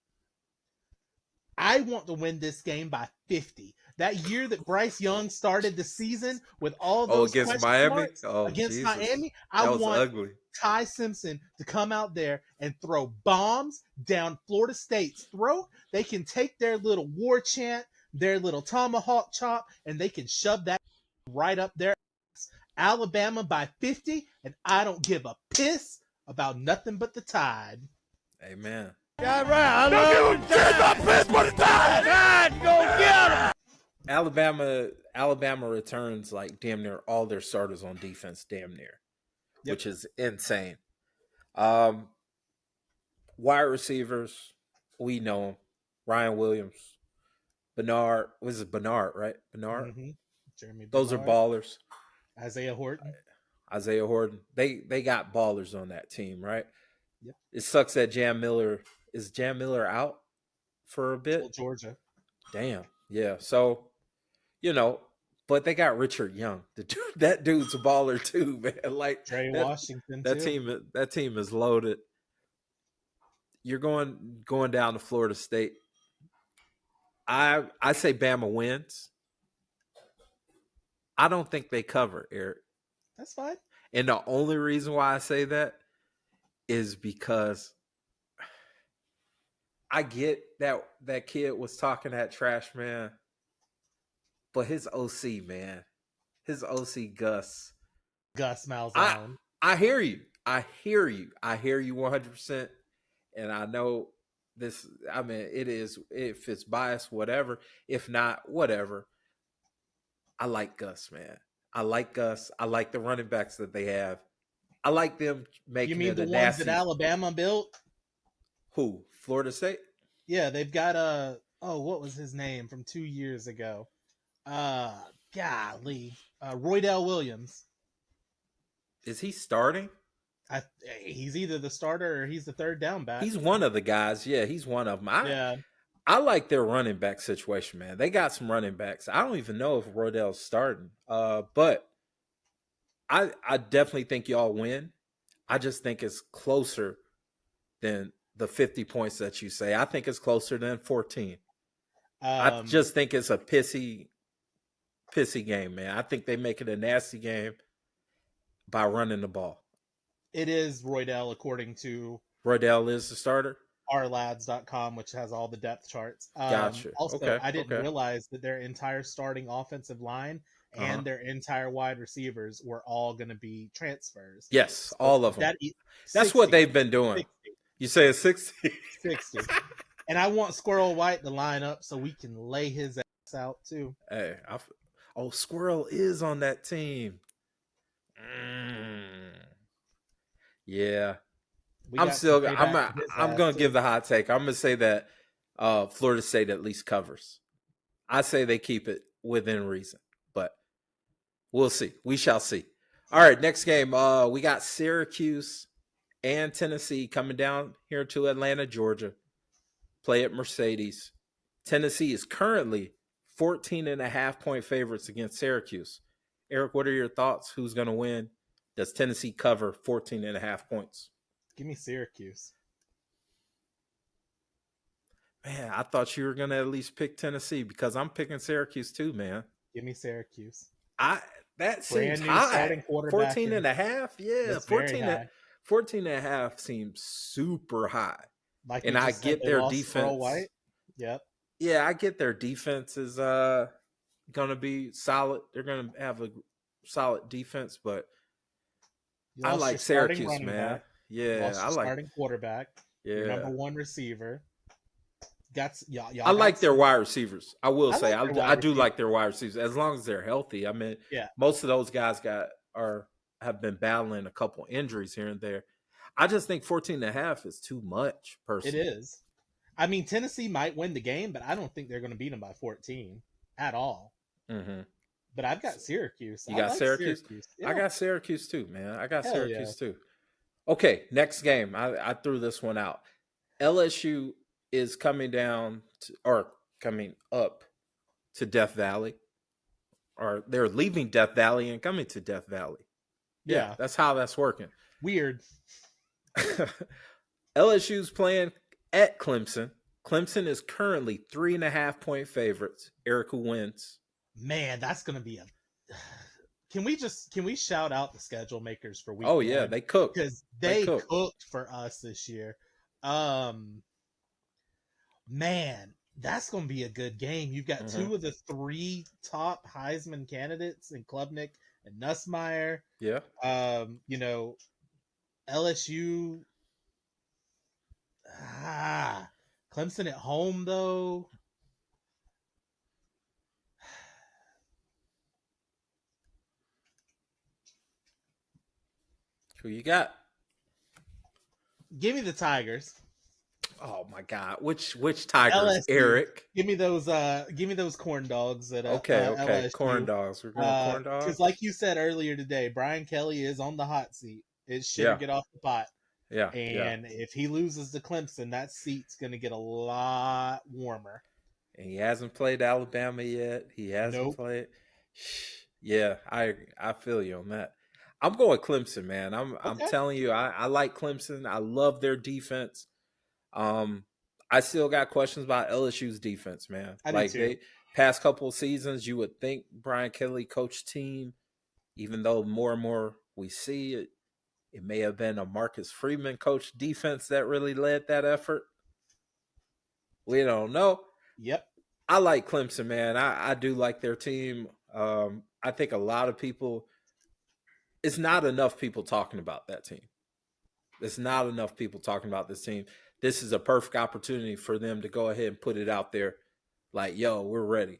I want to win this game by 50. That year that Bryce Young started the season with all those against Miami, Miami, I want ugly. Ty Simpson to come out there and throw bombs down Florida State's throat. They can take their little war chant, their little tomahawk chop, and they can shove that right up their ass. Alabama by 50, and I don't give a piss about nothing but the Tide. Amen. Yeah, right. Don't give a shit about piss for the Tide. Tide, go get him. Alabama returns like damn near all their starters on defense, which is insane. Wide receivers, we know them. Ryan Williams, Bernard, right? Bernard. Mm-hmm. Jeremy. Those Bernard. are ballers. Isaiah Horton. They got ballers on that team, right? Yep. It sucks that Jam Miller out for a bit. Well, Georgia. Damn. Yeah. So, but they got Richard Young. That dude's a baller too, man. Like Trey Washington. That team is loaded. You're going down to Florida State. I say Bama wins. I don't think they cover, Eric. That's fine. And the only reason why I say that is because I get that kid was talking that trash, man. But his OC, man. His OC Gus. Gus Malzahn. I hear you. I hear you 100%. And I know this, I mean, it is, if it's biased, whatever. If not, whatever. I like Gus, man. I like Gus. I like the running backs that they have. I like them making You mean it the a ones nasty. that Alabama built? Who? Florida State? Yeah, they've got what was his name from 2 years ago? Golly. Roydell Williams. Is he starting? He's either the starter or he's the third down back. He's one of the guys. Yeah, he's one of them. Yeah. I like their running back situation, man. They got some running backs. I don't even know if Roydell's starting. But I definitely think y'all win. I just think it's closer than the 50 points that you say. I think it's closer than 14. I just think it's a pissy game, man. I think they make it a nasty game by running the ball. It is Roydell, according to Roydell is the starter? ourlads.com, which has all the depth charts. Gotcha. Also, Okay, I didn't realize that their entire starting offensive line and their entire wide receivers were all going to be transfers. Yes, so all of them. That's 60, what they've been doing. 60. You say it's 60? 60. And I want Squirrel White to line up so we can lay his ass out, too. Hey, Squirrel is on that team. Yeah. I'm going to give the hot take. I'm going to say that Florida State at least covers. I say they keep it within reason, but we'll see. We shall see. All right, next game. We got Syracuse and Tennessee coming down here to Atlanta, Georgia. Play at Mercedes. Tennessee is currently 14.5-point favorites against Syracuse. Eric, what are your thoughts? Who's going to win? Does Tennessee cover 14.5 points? Give me Syracuse. Man, I thought you were going to at least pick Tennessee because I'm picking Syracuse too, man. Give me Syracuse. That seems high. 14.5? Yeah, 14.5 seems super high. Like and I get their defense. White. Yep. Yeah, I get their defense is going to be solid. They're going to have a solid defense, but I like Syracuse, man. Yeah, I like starting quarterback. Yeah, your number one receiver. I like their wide receivers. I will say I do like their wide receivers as long as they're healthy. I mean, most of those guys have been battling a couple injuries here and there. I just think 14.5 is too much, personally. It is. I mean, Tennessee might win the game, but I don't think they're going to beat them by 14 at all. Mm-hmm. But I've got Syracuse. You got Syracuse? Yeah. I got Syracuse too, man. I got Syracuse too. Okay, next game. I threw this one out. LSU is coming up to Death Valley. Or they're leaving Death Valley and coming to Death Valley. Yeah, that's how that's working. Weird. LSU's playing at Clemson. Clemson is currently 3.5-point favorites. Eric, who wins? Man, that's going to be a... Can we shout out the schedule makers for week 1? Yeah, they cooked. Because they cooked for us this year. Man, that's going to be a good game. You've got two of the three top Heisman candidates in Klubnik and Nussmeier. Yeah. LSU. Clemson at home, though. Who you got? Give me the Tigers. Oh my God! Which Tigers, LSU. Eric? Give me those corn dogs at okay. LSU. Corn dogs. We're going corn dogs. Because, like you said earlier today, Brian Kelly is on the hot seat. It should get off the pot. Yeah. And if he loses to Clemson, that seat's going to get a lot warmer. And he hasn't played Alabama yet. He hasn't played. Yeah, I feel you on that. I'm going Clemson, man. I'm telling you, I like Clemson. I love their defense. I still got questions about LSU's defense, man. They past couple of seasons, you would think Brian Kelly coached team, even though more and more We see it. It may have been a Marcus Freeman coach defense that really led that effort. We don't know. Yep. I like Clemson, man. I do like their team. I think a lot of people, it's not enough people talking about that team. There's not enough people talking about this team. This is a perfect opportunity for them to go ahead and put it out there like, yo, we're ready.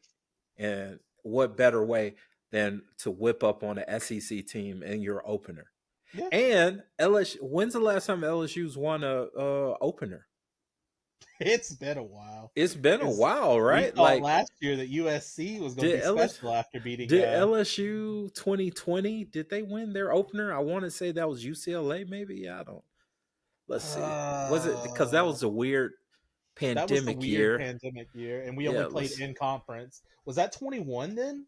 And what better way than to whip up on an SEC team in your opener? Yeah. And LSU, when's the last time LSU's won a opener? It's been a while. It's been a while, right? We thought last year that USC was going to be special after beating. Did LSU 2020? Did they win their opener? I want to say that was UCLA. Maybe I don't. Let's see. Was it because that was a weird pandemic year? Pandemic year, and we only played in conference. Was that 21 then?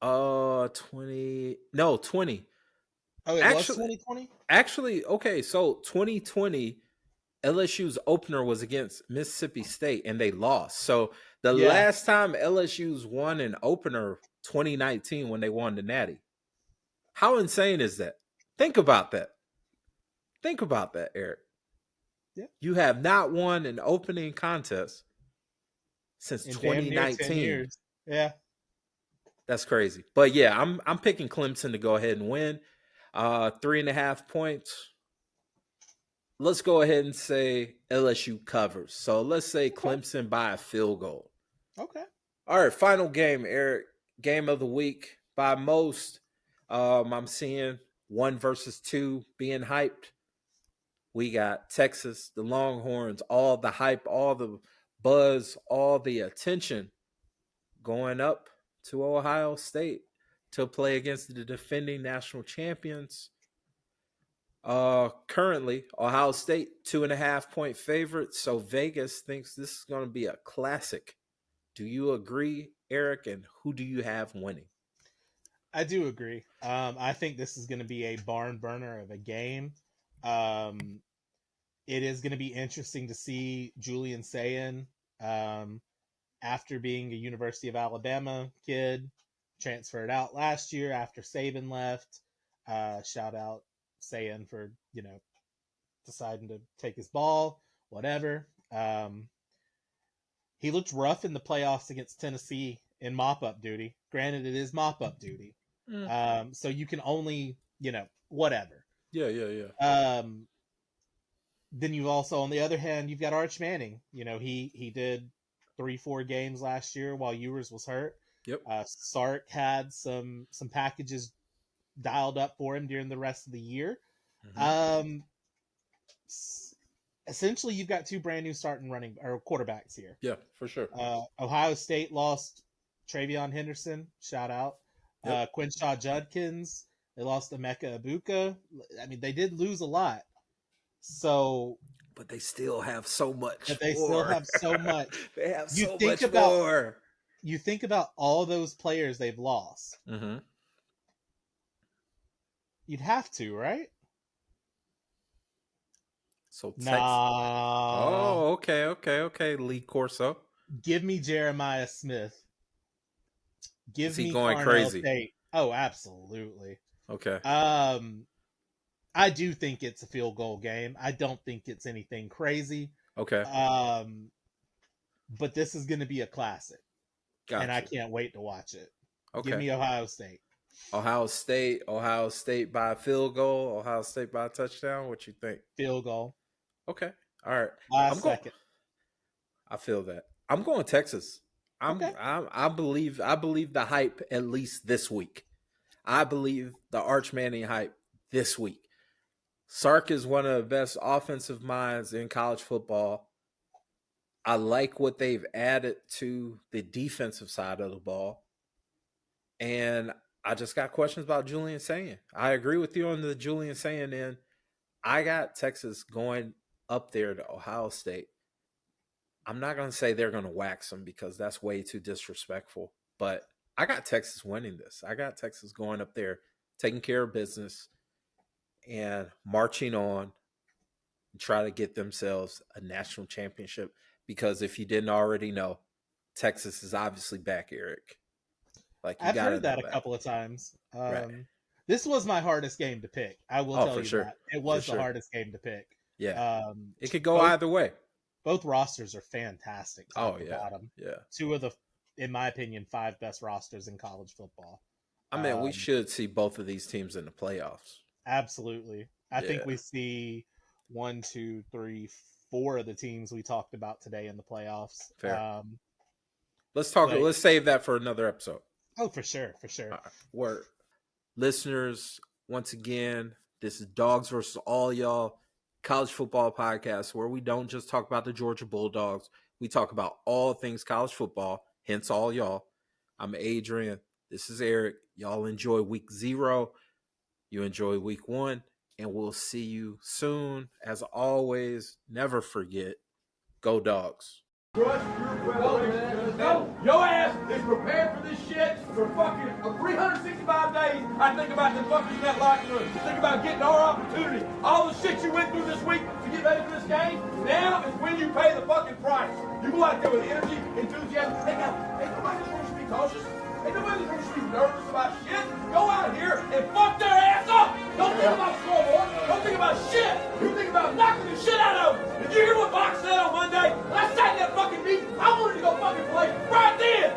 20. No, 20. Oh, it was 2020? Actually, okay, so 2020, LSU's opener was against Mississippi State, and they lost. So the last time LSU's won an opener, 2019, when they won the Natty. How insane is that? Think about that. Think about that, Eric. Yeah. You have not won an opening contest since 2019. Yeah. That's crazy. But yeah, I'm picking Clemson to go ahead and win. 3.5 points. Let's go ahead and say LSU covers. So let's say Clemson by a field goal. Okay. All right, final game, Eric. Game of the week. By most, I'm seeing 1 versus 2 being hyped. We got Texas, the Longhorns, all the hype, all the buzz, all the attention going up to Ohio State to play against the defending national champions. Currently, Ohio State 2.5 point favorite. So Vegas thinks this is going to be a classic. Do you agree, Eric? And who do you have winning? I do agree. I think this is going to be a barn burner of a game. It is going to be interesting to see Julian Sayin, after being a University of Alabama kid, transferred out last year after Saban left. Shout out Sayin for, deciding to take his ball, whatever. He looked rough in the playoffs against Tennessee in mop-up duty. Granted, it is mop-up duty. So you can only, whatever. Yeah. Then you've also, on the other hand, you've got Arch Manning. He did 3-4 games last year while Ewers was hurt. Yep. Sark had some packages dialed up for him during the rest of the year. Mm-hmm. Essentially, you've got 2 brand new starting running or quarterbacks here. Yeah, for sure. Ohio State lost Travion Henderson. Shout out. Yep. Quinshaw Judkins. They lost Emeka Ibuka. I mean, they did lose a lot. So, but they still have so much. They still have so much. They have so much more. You think about all those players they've lost. Mm-hmm. You'd have to, right? So nah. Oh, okay. Lee Corso. Give me Jeremiah Smith. Is he going crazy? State. Oh, absolutely. Okay. I do think it's a field goal game. I don't think it's anything crazy. Okay. But this is going to be a classic. Gotcha. And I can't wait to watch it. Okay. Give me Ohio State. Ohio State by a field goal, Ohio State by a touchdown. What you think? Field goal. Okay. All right. Last second. I feel that. I'm going Texas. Okay. I believe the hype at least this week. I believe the Arch Manning hype this week. Sark is one of the best offensive minds in college football. I like what they've added to the defensive side of the ball. And I just got questions about Julian Sayin. I agree with you on the Julian Sayin end. I got Texas going up there to Ohio State. I'm not going to say they're going to wax them because that's way too disrespectful. But I got Texas winning this. I got Texas going up there, taking care of business, and marching on and try to get themselves a national championship. Because if you didn't already know, Texas is obviously back, Eric. I've heard that a couple of times. Right. This was my hardest game to pick. I will tell you that. It was the hardest game to pick. Yeah. It could go either way. Both rosters are fantastic. Bottom. Yeah. Two of the, in my opinion, 5 best rosters in college football. I mean, we should see both of these teams in the playoffs. Absolutely. I think we see 1, 2, 3, 4 of the teams we talked about today in the playoffs. Fair. Let's save that for another episode. Oh, for sure. Word. Listeners, once again, this is Dawgs versus all y'all college football podcast, where we don't just talk about the Georgia Bulldogs. We talk about all things college football, hence all y'all. I'm Adrian. This is Eric. Y'all enjoy week 0. You enjoy week 1, and we'll see you soon. As always, never forget, go Dawgs. Trust your preparation. No, your ass is prepared for this shit for fucking 365 days. I think about the fuckers in that locker room. Think about getting our opportunity. All the shit you went through this week to get ready for this game. Now is when you pay the fucking price. You go out there with energy, enthusiasm. Ain't nobody supposed to be cautious. Ain't nobody supposed to be nervous about shit. Go out here and fuck their ass up. Don't think about scoreboard. Don't think about shit. You think about knocking the shit out of them. Did you hear what Box said on Monday? When I sat in that fucking meeting, I wanted to go fucking play right then.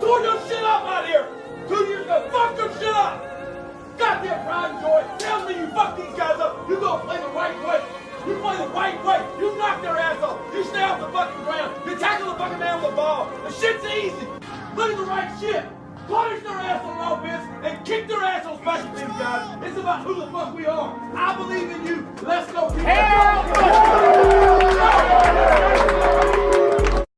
Tore your shit up out here. 2 years ago, fuck your shit up. Goddamn pride and joy tells me you fuck these guys up. You go play the right way. You play the right way. You knock their ass off. You stay off the fucking ground. You tackle the fucking man with the ball. The shit's easy. Look at the right shit. Punish their ass on offense and kick their ass on special teams, guys. It's about who the fuck we are. I believe in you. Let's go.